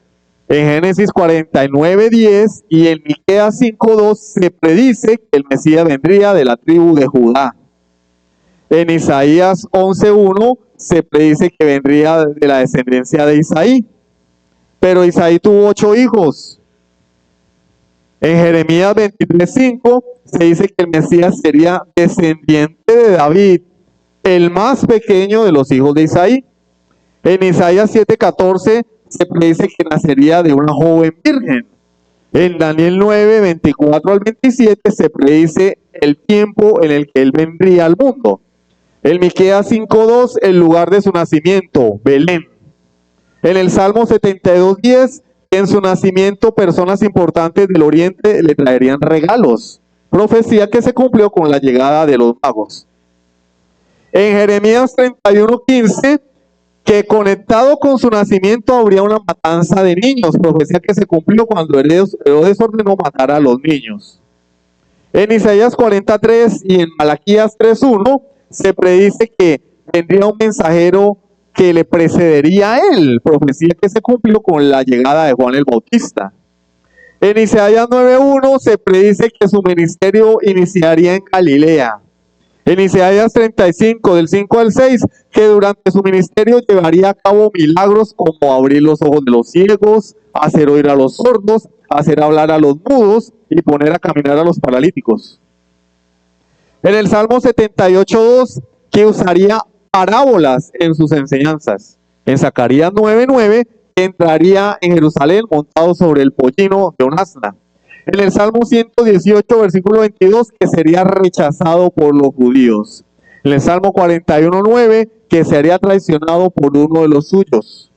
En Génesis 49:10 y en Miqueas 5:2 se predice que el Mesías vendría de la tribu de Judá. En Isaías 11:1 se predice que vendría de la descendencia de Isaí, pero Isaí tuvo 8 hijos. En Jeremías 23:5 se dice que el Mesías sería descendiente de David, el más pequeño de los hijos de Isaí. En Isaías 7:14 se predice que nacería de una joven virgen. En Daniel 9:24 al 27 se predice el tiempo en el que él vendría al mundo. En Miqueas 5:2 el lugar de su nacimiento, Belén. En el Salmo 72:10 en su nacimiento personas importantes del oriente le traerían regalos. Profecía que se cumplió con la llegada de los magos. En Jeremías 31:15 que conectado con su nacimiento habría una matanza de niños, profecía que se cumplió cuando Herodes ordenó matar a los niños. En Isaías 43 y en Malaquías 3:1 se predice que vendría un mensajero que le precedería a él, profecía que se cumplió con la llegada de Juan el Bautista. En Isaías 9:1 se predice que su ministerio iniciaría en Galilea. En Isaías 35, del 5 al 6, que durante su ministerio llevaría a cabo milagros como abrir los ojos de los ciegos, hacer oír a los sordos, hacer hablar a los mudos y poner a caminar a los paralíticos. En el Salmo 78:2, que usaría parábolas en sus enseñanzas. En Zacarías 9:9, que entraría en Jerusalén montado sobre el pollino de un asna. En el Salmo 118, versículo 22, que sería rechazado por los judíos. En el Salmo 41:9, que sería traicionado por uno de los suyos.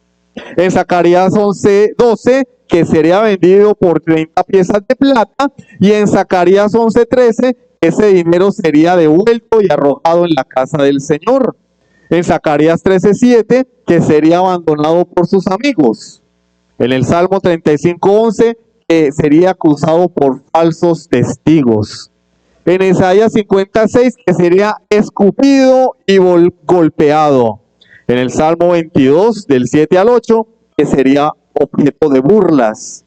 En Zacarías 11:12, que sería vendido por 30 piezas de plata. Y en Zacarías 11:13, ese dinero sería devuelto y arrojado en la casa del Señor. En Zacarías 13:7, que sería abandonado por sus amigos. En el Salmo 35:11, que sería acusado por falsos testigos. En Isaías 56, que sería escupido y golpeado. En el Salmo 22, del 7 al 8, que sería objeto de burlas.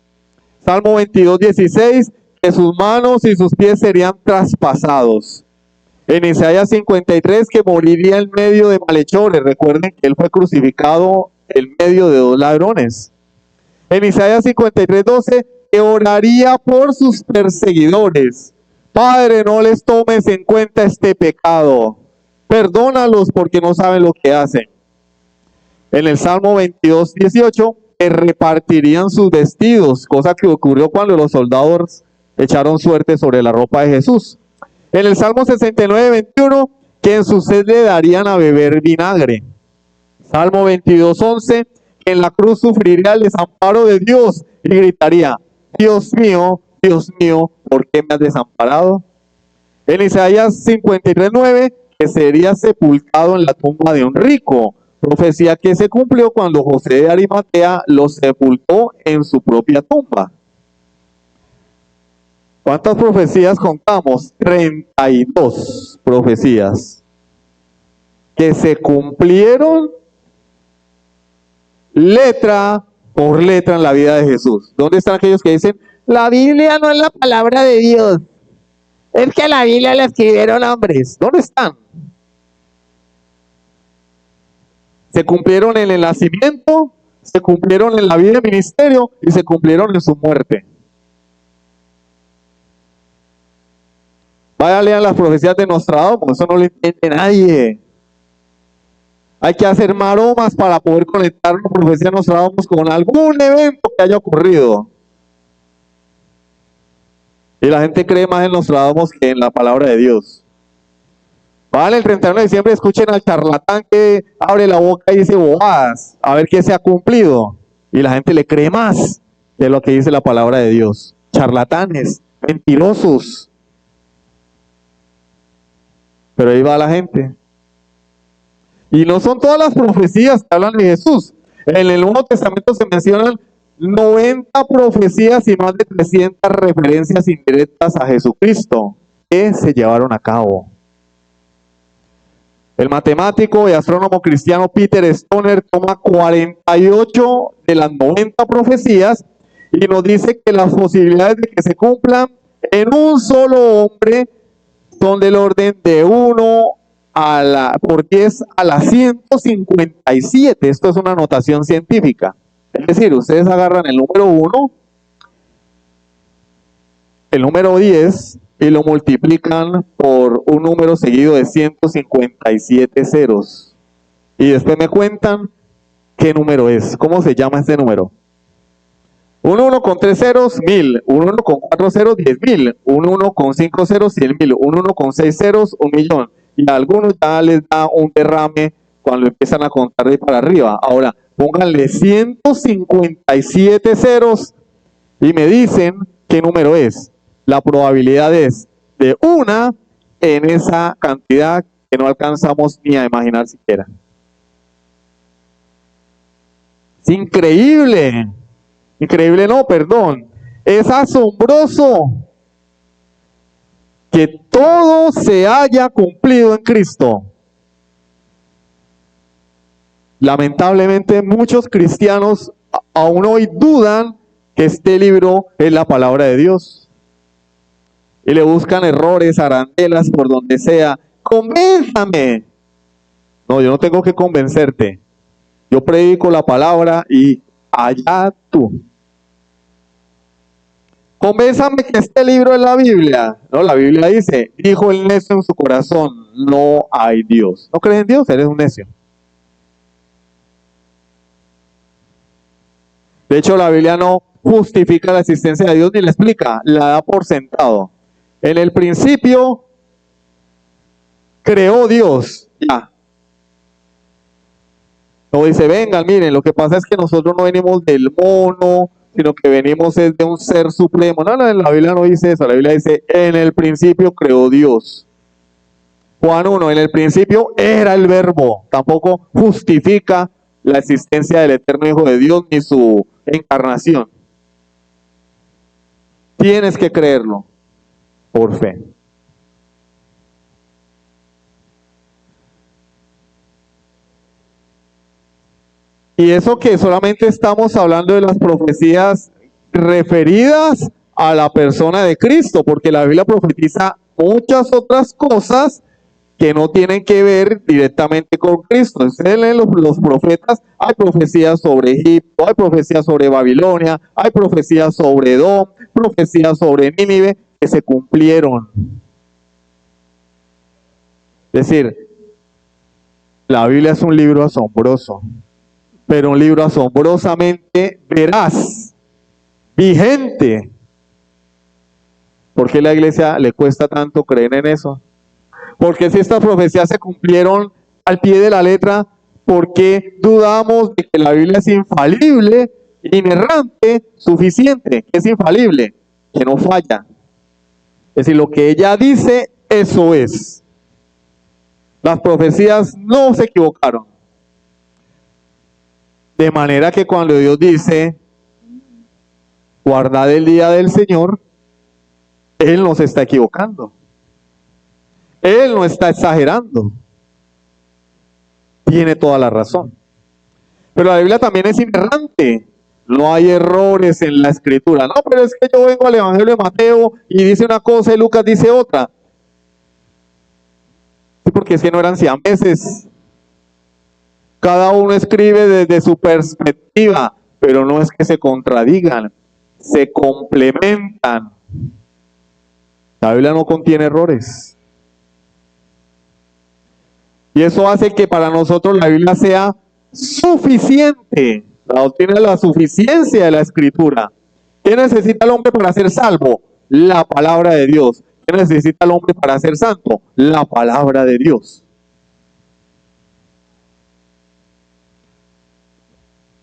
Salmo 22:16, que sus manos y sus pies serían traspasados. En Isaías 53, que moriría en medio de malhechores. Recuerden que él fue crucificado en medio de dos ladrones. En Isaías 53:12, que oraría por sus perseguidores. Padre, no les tomes en cuenta este pecado. Perdónalos porque no saben lo que hacen. En el Salmo 22:18, que repartirían sus vestidos, cosa que ocurrió cuando los soldados echaron suerte sobre la ropa de Jesús. En el Salmo 69:21, que en su sed le darían a beber vinagre. Salmo 22:11, que en la cruz sufriría el desamparo de Dios y gritaría: Dios mío, ¿por qué me has desamparado? En Isaías 53:9, que sería sepultado en la tumba de un rico, profecía que se cumplió cuando José de Arimatea lo sepultó en su propia tumba. ¿Cuántas profecías contamos? 32 profecías que se cumplieron letra por letra en la vida de Jesús. ¿Dónde están aquellos que dicen, la Biblia no es la palabra de Dios? Es que la Biblia la escribieron hombres. ¿Dónde están? Se cumplieron en el nacimiento, se cumplieron en la vida de ministerio y se cumplieron en su muerte. Vaya, lean las profecías de Nostradamus, eso no lo entiende nadie. Hay que hacer maromas para poder conectar la profecía de Nostradamus con algún evento que haya ocurrido. Y la gente cree más en Nostradamus que en la palabra de Dios. Van el 31 de diciembre, escuchen al charlatán que abre la boca y dice bobadas, a ver qué se ha cumplido. Y la gente le cree más de lo que dice la palabra de Dios. Charlatanes, mentirosos. Pero ahí va la gente. Y no son todas las profecías que hablan de Jesús. En el Nuevo Testamento se mencionan 90 profecías y más de 300 referencias indirectas a Jesucristo que se llevaron a cabo. El matemático y astrónomo cristiano Peter Stoner toma 48 de las 90 profecías y nos dice que las posibilidades de que se cumplan en un solo hombre son del orden de 1 por 10 a la 157. Esto es una notación científica. Es decir, ustedes agarran el número 1, el número 10 y lo multiplican por un número seguido de 157 ceros. Y después me cuentan qué número es. ¿Cómo se llama este número? Un 1 con 3 ceros, 1000. Un 1 con 4 ceros, 10.000. Un 1 con 5 ceros, 100.000. Un 1 con 6 ceros, 1.000.000. Y a algunos ya les da un derrame cuando empiezan a contar de para arriba. Ahora, pónganle 157 ceros y me dicen qué número es. La probabilidad es de 1 en esa cantidad que no alcanzamos ni a imaginar siquiera. Es increíble. Increíble no, perdón. Es asombroso que todo se haya cumplido en Cristo. Lamentablemente muchos cristianos aún hoy dudan que este libro es la palabra de Dios. Y le buscan errores, arandelas, por donde sea. ¡Convénzame! No, yo no tengo que convencerte. Yo predico la palabra y allá tú. Convénzame que este libro es la Biblia. No, la Biblia dice, dijo el necio en su corazón, no hay Dios. ¿No crees en Dios? Eres un necio. De hecho, la Biblia no justifica la existencia de Dios ni la explica, la da por sentado. En el principio creó Dios. Ya. No dice, vengan, miren, lo que pasa es que nosotros no venimos del mono, sino que venimos de un ser supremo. No, la Biblia no dice eso, la Biblia dice, en el principio creó Dios. Juan 1, en el principio era el verbo. Tampoco justifica la existencia del eterno Hijo de Dios ni su encarnación. Tienes que creerlo por fe. Y eso que solamente estamos hablando de las profecías referidas a la persona de Cristo, porque la Biblia profetiza muchas otras cosas que no tienen que ver directamente con Cristo. Ustedes leen los profetas, hay profecías sobre Egipto, hay profecías sobre Babilonia, hay profecías sobre Edom, profecías sobre Nínive que se cumplieron. Es decir, la Biblia es un libro asombroso, pero un libro asombrosamente veraz, vigente. ¿Por qué a la iglesia le cuesta tanto creer en eso? Porque si estas profecías se cumplieron al pie de la letra, ¿por qué dudamos de que la Biblia es infalible, inerrante, suficiente? Que es infalible, que no falla. Es decir, lo que ella dice, eso es. Las profecías no se equivocaron. De manera que cuando Dios dice, guardad el día del Señor, Él no se está equivocando. Él no está exagerando. Tiene toda la razón. Pero la Biblia también es inerrante. No hay errores en la escritura. No, pero es que yo vengo al Evangelio de Mateo y dice una cosa y Lucas dice otra. Sí, porque es que no eran siameses. Cada uno escribe desde su perspectiva, pero no es que se contradigan, se complementan. La Biblia no contiene errores. Y eso hace que para nosotros la Biblia sea suficiente. La doctrina de la suficiencia de la Escritura. ¿Qué necesita el hombre para ser salvo? La palabra de Dios. ¿Qué necesita el hombre para ser santo? La palabra de Dios.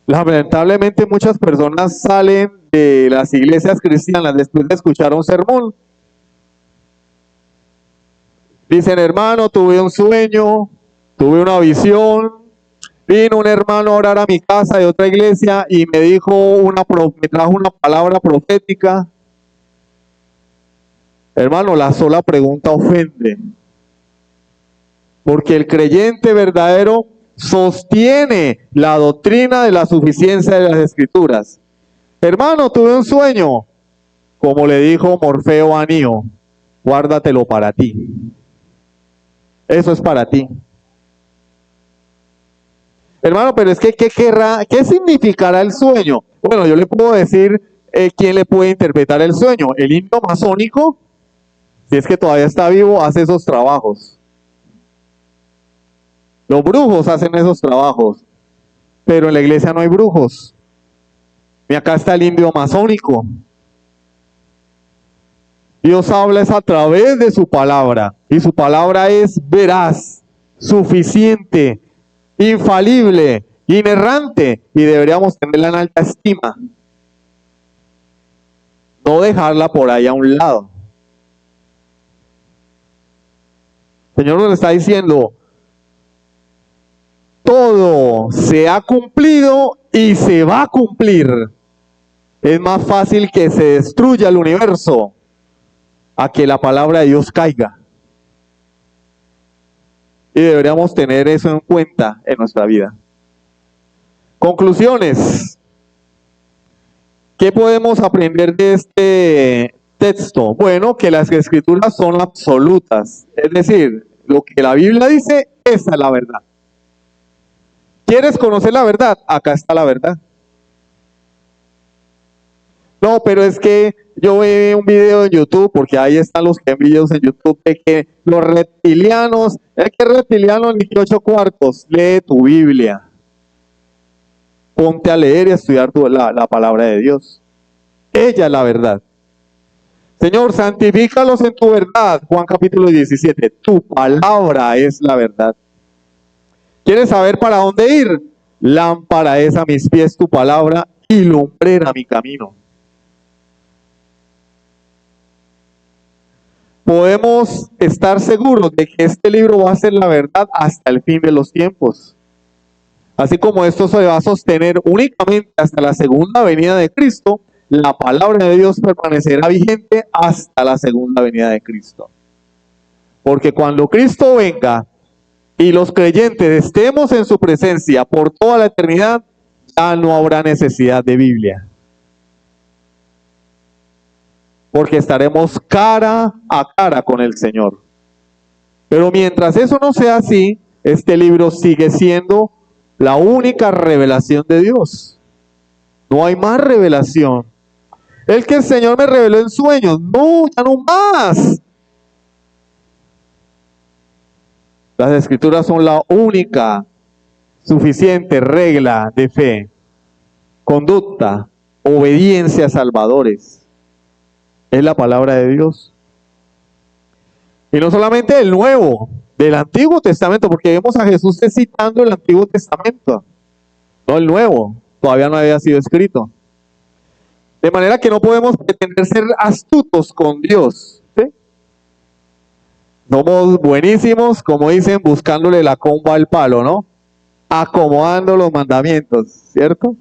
Lamentablemente muchas personas salen de las iglesias cristianas después de escuchar un sermón. Dicen, hermano, tuve un sueño, tuve una visión, vino un hermano a orar a mi casa de otra iglesia y me me trajo una palabra profética. Hermano, la sola pregunta ofende. Porque el creyente verdadero sostiene la doctrina de la suficiencia de las Escrituras. Hermano, tuve un sueño, como le dijo Morfeo a Nio, guárdatelo para ti. Eso es para ti. Hermano, pero es que, ¿qué significará el sueño? Bueno, yo le puedo decir quién le puede interpretar el sueño. El indio masónico, si es que todavía está vivo, hace esos trabajos. Los brujos hacen esos trabajos, pero en la iglesia no hay brujos. Y acá está el indio masónico. Dios habla es a través de su palabra, y su palabra es veraz, suficiente, infalible, inerrante, y deberíamos tenerla en alta estima. No dejarla por ahí a un lado. El Señor nos está diciendo, todo se ha cumplido y se va a cumplir. Es más fácil que se destruya el universo a que la palabra de Dios caiga. Y deberíamos tener eso en cuenta en nuestra vida. Conclusiones. ¿Qué podemos aprender de este texto? Bueno, que las escrituras son absolutas. Es decir, lo que la Biblia dice, esa es la verdad. ¿Quieres conocer la verdad? Acá está la verdad. No, pero es que yo vi un video en YouTube, porque ahí están los que ven videos en YouTube, de que los reptilianos, es que reptiliano ni 8 cuartos, lee tu Biblia. Ponte a leer y a estudiar la palabra de Dios. Ella es la verdad. Señor, santifícalos en tu verdad. Juan capítulo 17. Tu palabra es la verdad. ¿Quieres saber para dónde ir? Lámpara es a mis pies tu palabra y lumbrera mi camino. Podemos estar seguros de que este libro va a ser la verdad hasta el fin de los tiempos. Así como esto se va a sostener únicamente hasta la segunda venida de Cristo, la palabra de Dios permanecerá vigente hasta la segunda venida de Cristo. Porque cuando Cristo venga y los creyentes estemos en su presencia por toda la eternidad, ya no habrá necesidad de Biblia. Porque estaremos cara a cara con el Señor. Pero mientras eso no sea así, este libro sigue siendo la única revelación de Dios. No hay más revelación. El que el Señor me reveló en sueños. No, ya no más. Las escrituras son la única suficiente regla de fe, conducta, obediencia a salvadores. Es la palabra de Dios. Y no solamente el Nuevo, del Antiguo Testamento, porque vemos a Jesús citando el Antiguo Testamento, no el Nuevo, todavía no había sido escrito. De manera que no podemos pretender ser astutos con Dios, ¿sí? Somos buenísimos, como dicen, buscándole la comba al palo, ¿no? Acomodando los mandamientos, ¿cierto?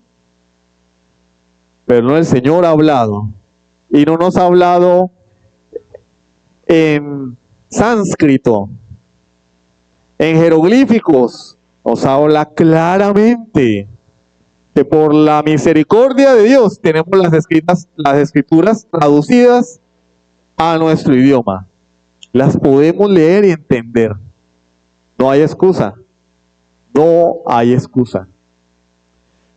Pero no, el Señor ha hablado. Y no nos ha hablado en sánscrito, en jeroglíficos. Nos habla claramente que por la misericordia de Dios tenemos las escrituras traducidas a nuestro idioma. Las podemos leer y entender. No hay excusa. No hay excusa.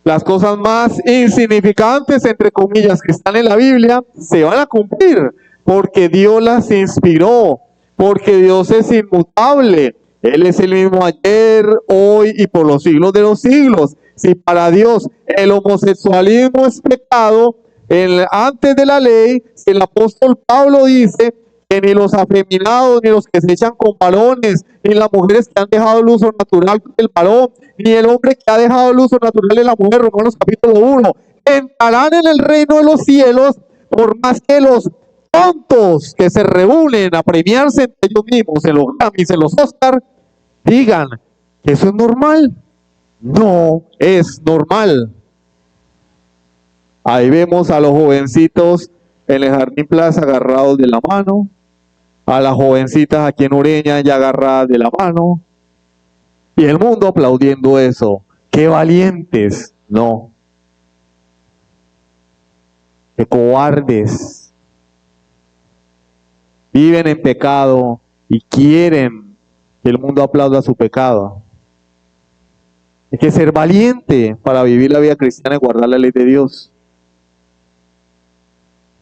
Las cosas más insignificantes, entre comillas, que están en la Biblia, se van a cumplir, porque Dios las inspiró, porque Dios es inmutable. Él es el mismo ayer, hoy y por los siglos de los siglos. Si para Dios el homosexualismo es pecado, antes de la ley, si el apóstol Pablo dice que ni los afeminados, ni los que se echan con varones, ni las mujeres que han dejado el uso natural del varón, ni el hombre que ha dejado el uso natural de la mujer, Romanos capítulo 1, entrarán en el reino de los cielos, por más que los tontos que se reúnen a premiarse entre ellos mismos en los Grammys, en los Oscar, digan que eso es normal. No es normal. Ahí vemos a los jovencitos en el Jardín Plaza agarrados de la mano, a las jovencitas aquí en Ureña ya agarradas de la mano, y el mundo aplaudiendo eso. ¡Qué valientes! No. ¡Qué cobardes! Viven en pecado y quieren que el mundo aplauda su pecado. Hay que ser valiente para vivir la vida cristiana y guardar la ley de Dios.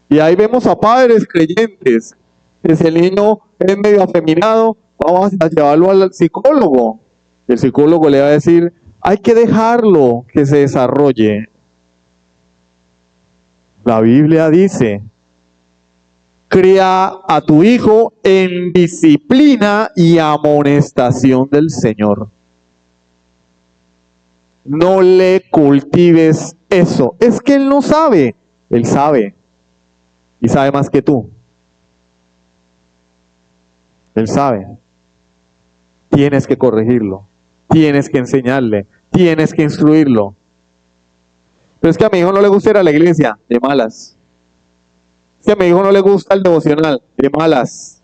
Y ahí vemos a padres creyentes. Si el niño es medio afeminado, vamos a llevarlo al psicólogo. El psicólogo le va a decir, hay que dejarlo que se desarrolle. La Biblia dice, cría a tu hijo en disciplina y amonestación del Señor. No le cultives eso. Es que él no sabe. Él sabe. Y sabe más que tú. Él sabe. Tienes que corregirlo. tienes que enseñarle, tienes que instruirlo. Pero es que a mi hijo no le gusta ir a la iglesia, de malas. Es que a mi hijo no le gusta el devocional, de malas.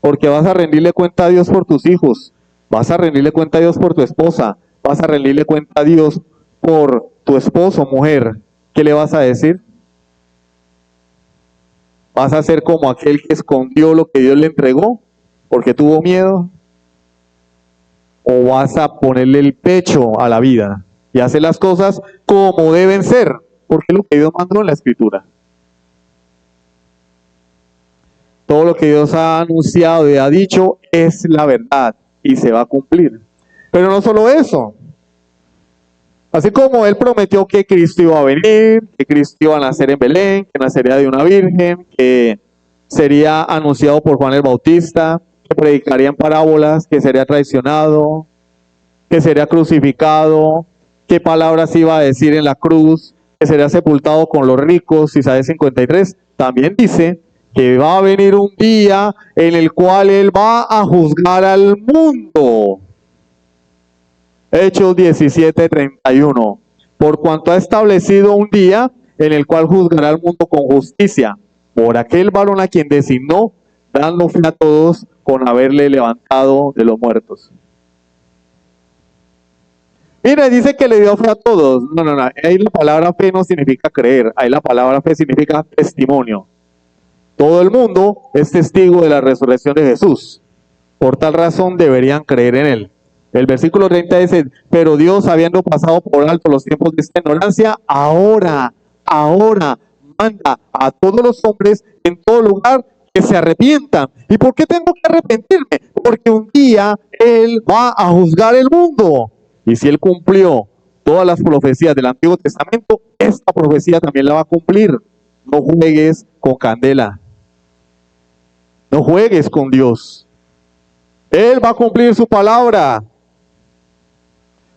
Porque vas a rendirle cuenta a Dios por tus hijos, vas a rendirle cuenta a Dios por tu esposa, vas a rendirle cuenta a Dios por tu esposo, mujer. ¿Qué le vas a decir? ¿Vas a ser como aquel que escondió lo que Dios le entregó porque tuvo miedo? ¿O vas a ponerle el pecho a la vida y hacer las cosas como deben ser? Porque es lo que Dios mandó en la Escritura. Todo lo que Dios ha anunciado y ha dicho es la verdad y se va a cumplir. Pero no solo eso. Así como Él prometió que Cristo iba a venir, que Cristo iba a nacer en Belén, que nacería de una virgen, que sería anunciado por Juan el Bautista, que predicaría en parábolas, que sería traicionado, que sería crucificado, qué palabras iba a decir en la cruz, que sería sepultado con los ricos, Isaías 53, también dice que va a venir un día en el cual Él va a juzgar al mundo. Hechos 17:31, por cuanto ha establecido un día en el cual juzgará al mundo con justicia, por aquel varón a quien designó, dando fe a todos con haberle levantado de los muertos. Mira, dice que le dio fe a todos. No. Ahí la palabra fe no significa creer, ahí la palabra fe significa testimonio. Todo el mundo es testigo de la resurrección de Jesús. Por tal razón deberían creer en Él. El versículo 30 dice, pero Dios, habiendo pasado por alto los tiempos de esta ignorancia, ahora manda a todos los hombres en todo lugar que se arrepientan. ¿Y por qué tengo que arrepentirme? Porque un día Él va a juzgar el mundo. Y si Él cumplió todas las profecías del Antiguo Testamento, esta profecía también la va a cumplir. No juegues con candela. No juegues con Dios. Él va a cumplir su palabra.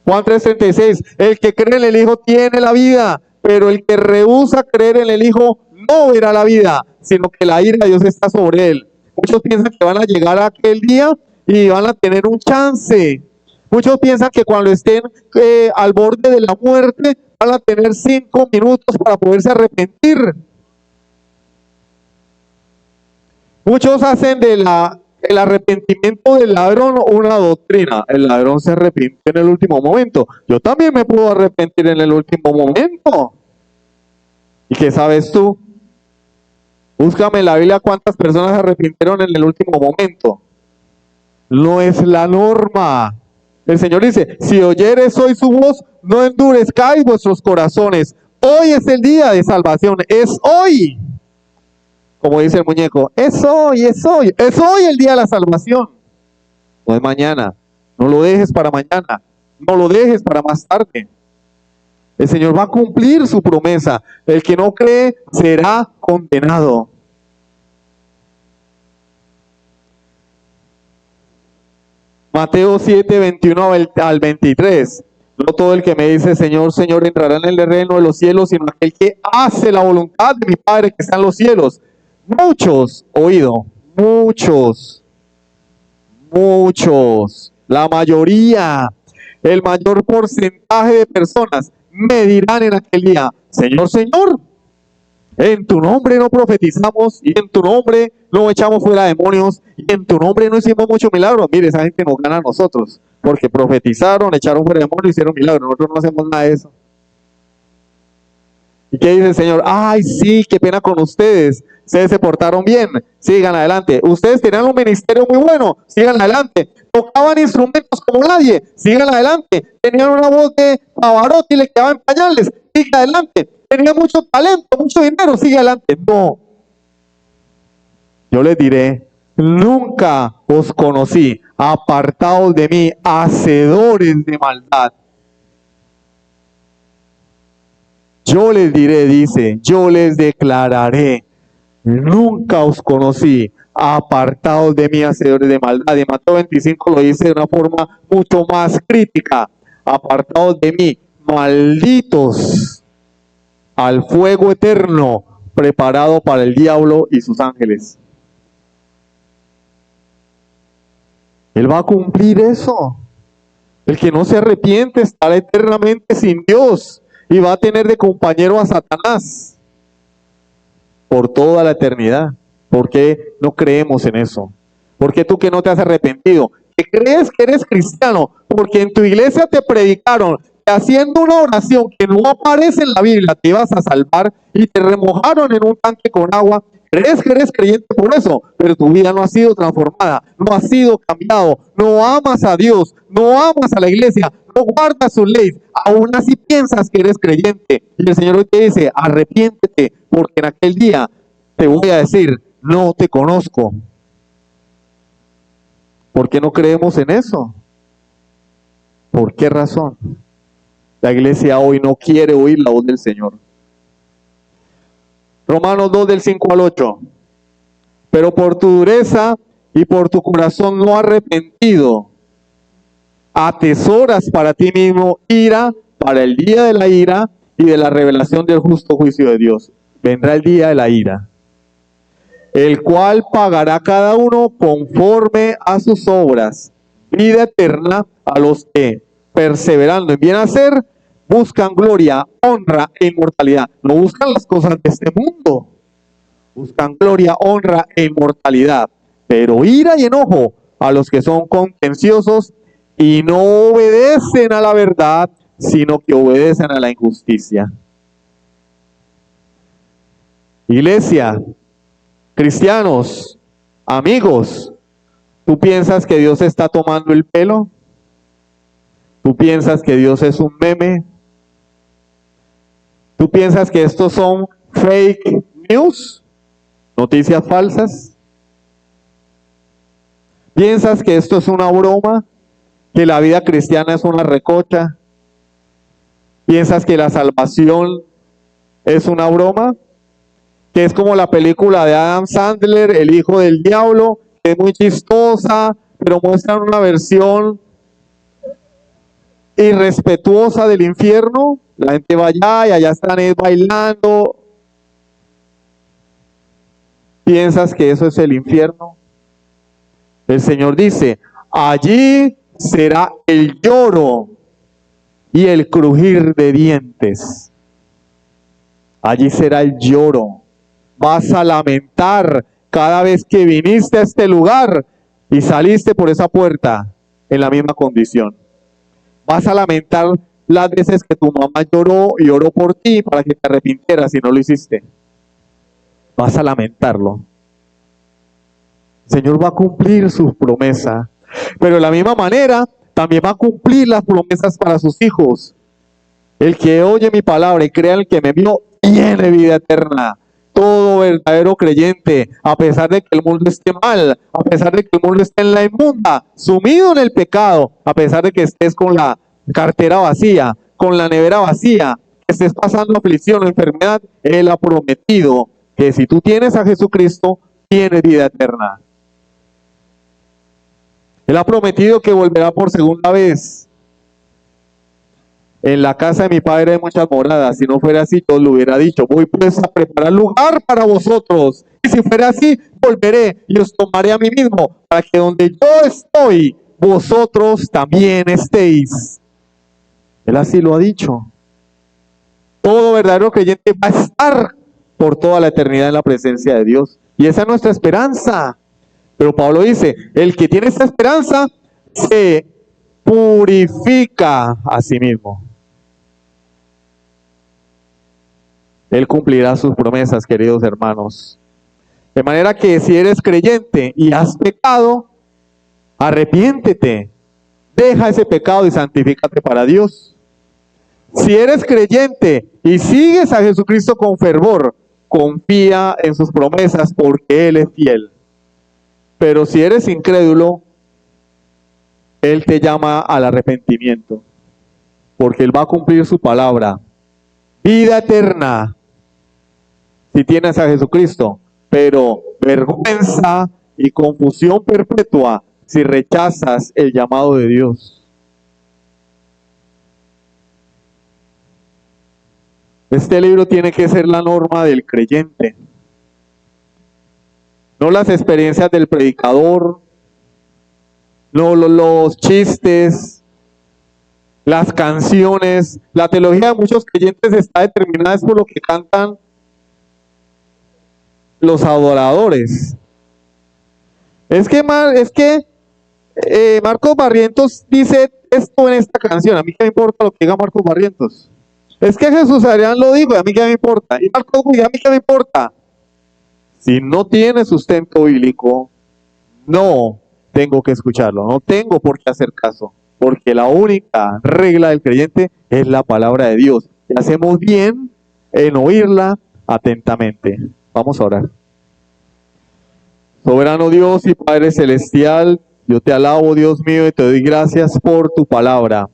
Juan 3:36, el que cree en el Hijo tiene la vida, pero el que rehúsa creer en el Hijo no verá la vida, sino que la ira de Dios está sobre él. Muchos piensan que van a llegar a aquel día y van a tener un chance. Muchos piensan que cuando estén al borde de la muerte van a tener 5 minutos para poderse arrepentir. Muchos hacen el arrepentimiento del ladrón una doctrina. El ladrón se arrepiente en el último momento. Yo también me puedo arrepentir en el último momento. ¿Y qué sabes tú? Búscame en la Biblia cuántas personas se arrepintieron en el último momento. No es la norma. El Señor dice, si oyeres hoy su voz, no endurezcáis vuestros corazones. Hoy es el día de salvación, es hoy. Como dice el muñeco, es hoy el día de la salvación. No es mañana, no lo dejes para mañana, no lo dejes para más tarde. El Señor va a cumplir su promesa. El que no cree será condenado. Mateo 7:21 al 23. No todo el que me dice Señor, Señor entrará en el reino de los cielos, sino aquel que hace la voluntad de mi Padre que está en los cielos. Muchos, oído, muchos, la mayoría, el mayor porcentaje de personas me dirán en aquel día, Señor, Señor, en tu nombre no profetizamos, y en tu nombre no echamos fuera demonios, y en tu nombre no hicimos muchos milagros. Mire, esa gente nos gana a nosotros, porque profetizaron, echaron fuera demonios, hicieron milagros. Nosotros no hacemos nada de eso. ¿Y qué dice el Señor? Ay, sí, qué pena con ustedes. Ustedes se portaron bien, sigan adelante. Ustedes tenían un ministerio muy bueno, sigan adelante. Tocaban instrumentos como nadie, sigan adelante. Tenían una voz de Pavarotti y le quedaban pañales, sigan adelante. Tenían mucho talento, mucho dinero, sigan adelante. No. Yo les diré, nunca os conocí, apartados de mí, hacedores de maldad. Yo les diré, dice, yo les declararé, nunca os conocí, apartados de mí, hacedores de maldad. Y Mateo 25 lo dice de una forma mucho más crítica, apartados de mí, malditos, al fuego eterno, preparado para el diablo y sus ángeles. Él va a cumplir eso. El que no se arrepiente estará eternamente sin Dios y va a tener de compañero a Satanás por toda la eternidad. ¿Por qué no creemos en eso? ¿Por qué tú que no te has arrepentido? ¿Que crees que eres cristiano? Porque en tu iglesia te predicaron que haciendo una oración que no aparece en la Biblia te ibas a salvar y te remojaron en un tanque con agua. ¿Crees que eres creyente por eso? Pero tu vida no ha sido transformada, no ha sido cambiado, no amas a Dios, no amas a la iglesia, no guardas sus leyes. Aún así piensas que eres creyente. Y el Señor hoy te dice, arrepiéntete, porque en aquel día te voy a decir, no te conozco. ¿Por qué no creemos en eso? ¿Por qué razón? La iglesia hoy no quiere oír la voz del Señor. Romanos 2 del 5 al 8. Pero por tu dureza y por tu corazón no arrepentido, atesoras para ti mismo ira para el día de la ira y de la revelación del justo juicio de Dios. Vendrá el día de la ira, el cual pagará cada uno conforme a sus obras, vida eterna a los que, perseverando en bien hacer, buscan gloria, honra e inmortalidad. No buscan las cosas de este mundo, buscan gloria, honra e inmortalidad, pero ira y enojo a los que son contenciosos y no obedecen a la verdad, sino que obedecen a la injusticia. Iglesia, cristianos, amigos, ¿tú piensas que Dios está tomando el pelo? ¿Tú piensas que Dios es un meme? ¿Tú piensas que estos son fake news? ¿Noticias falsas? ¿Piensas que esto es una broma? ¿Que la vida cristiana es una recocha? ¿Piensas que la salvación es una broma? ¿Que es como la película de Adam Sandler, El Hijo del Diablo, que es muy chistosa, pero muestran una versión irrespetuosa del infierno? La gente va allá y allá están bailando. ¿Piensas que eso es el infierno? El Señor dice, allí será el lloro y el crujir de dientes. Allí será el lloro. Vas a lamentar cada vez que viniste a este lugar y saliste por esa puerta en la misma condición. Vas a lamentar las veces que tu mamá lloró y oró por ti para que te arrepintieras y no lo hiciste. Vas a lamentarlo. El Señor va a cumplir su promesa, pero de la misma manera también va a cumplir las promesas para sus hijos. El que oye mi palabra y crea en el que me envió tiene vida eterna. Todo verdadero creyente, a pesar de que el mundo esté mal, a pesar de que el mundo esté en la inmunda, sumido en el pecado, a pesar de que estés con la cartera vacía, con la nevera vacía, que estés pasando aflicción o enfermedad, Él ha prometido que si tú tienes a Jesucristo, tienes vida eterna. Él ha prometido que volverá por segunda vez. En la casa de mi padre hay muchas moradas. Si no fuera así, yo lo hubiera dicho. Voy pues a preparar lugar para vosotros. Y si fuera así, volveré y os tomaré a mí mismo, para que donde yo estoy, vosotros también estéis. Él así lo ha dicho. Todo verdadero creyente va a estar por toda la eternidad en la presencia de Dios. Y esa es nuestra esperanza. Pero Pablo dice, el que tiene esta esperanza se purifica a sí mismo. Él cumplirá sus promesas, queridos hermanos. De manera que si eres creyente y has pecado, arrepiéntete, deja ese pecado y santifícate para Dios. Si eres creyente y sigues a Jesucristo con fervor, confía en sus promesas porque Él es fiel. Pero si eres incrédulo, Él te llama al arrepentimiento, porque Él va a cumplir su palabra. Vida eterna, si tienes a Jesucristo, pero vergüenza y confusión perpetua si rechazas el llamado de Dios. Este libro tiene que ser la norma del creyente, no las experiencias del predicador, no los chistes, las canciones, la teología de muchos creyentes está determinada es por lo que cantan los adoradores. Es que Marcos Barrientos dice esto en esta canción. A mí qué me importa lo que diga Marcos Barrientos. Es que Jesús Adrián lo dijo y a mí qué me importa. Y Marcos, y a mí qué me importa. Si no tiene sustento bíblico, no tengo que escucharlo, no tengo por qué hacer caso, porque la única regla del creyente es la palabra de Dios. Y hacemos bien en oírla atentamente. Vamos a orar. Soberano Dios y Padre Celestial, yo te alabo, Dios mío, y te doy gracias por tu palabra,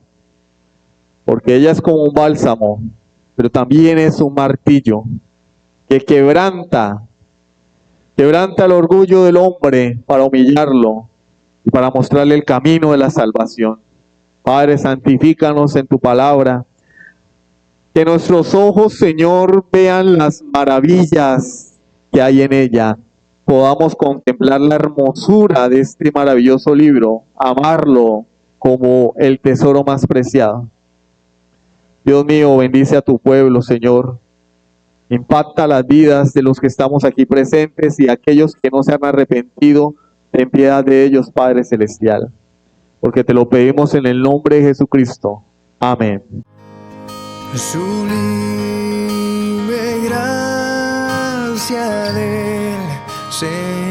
porque ella es como un bálsamo, pero también es un martillo que quebranta el orgullo del hombre para humillarlo y para mostrarle el camino de la salvación. Padre, santifícanos en tu palabra, que nuestros ojos, Señor, vean las maravillas que hay en ella, podamos contemplar la hermosura de este maravilloso libro, amarlo como el tesoro más preciado. Dios mío, bendice a tu pueblo, Señor. Impacta las vidas de los que estamos aquí presentes y aquellos que no se han arrepentido, ten piedad de ellos, Padre Celestial, porque te lo pedimos en el nombre de Jesucristo. Amén. Sublime gracia del Señor.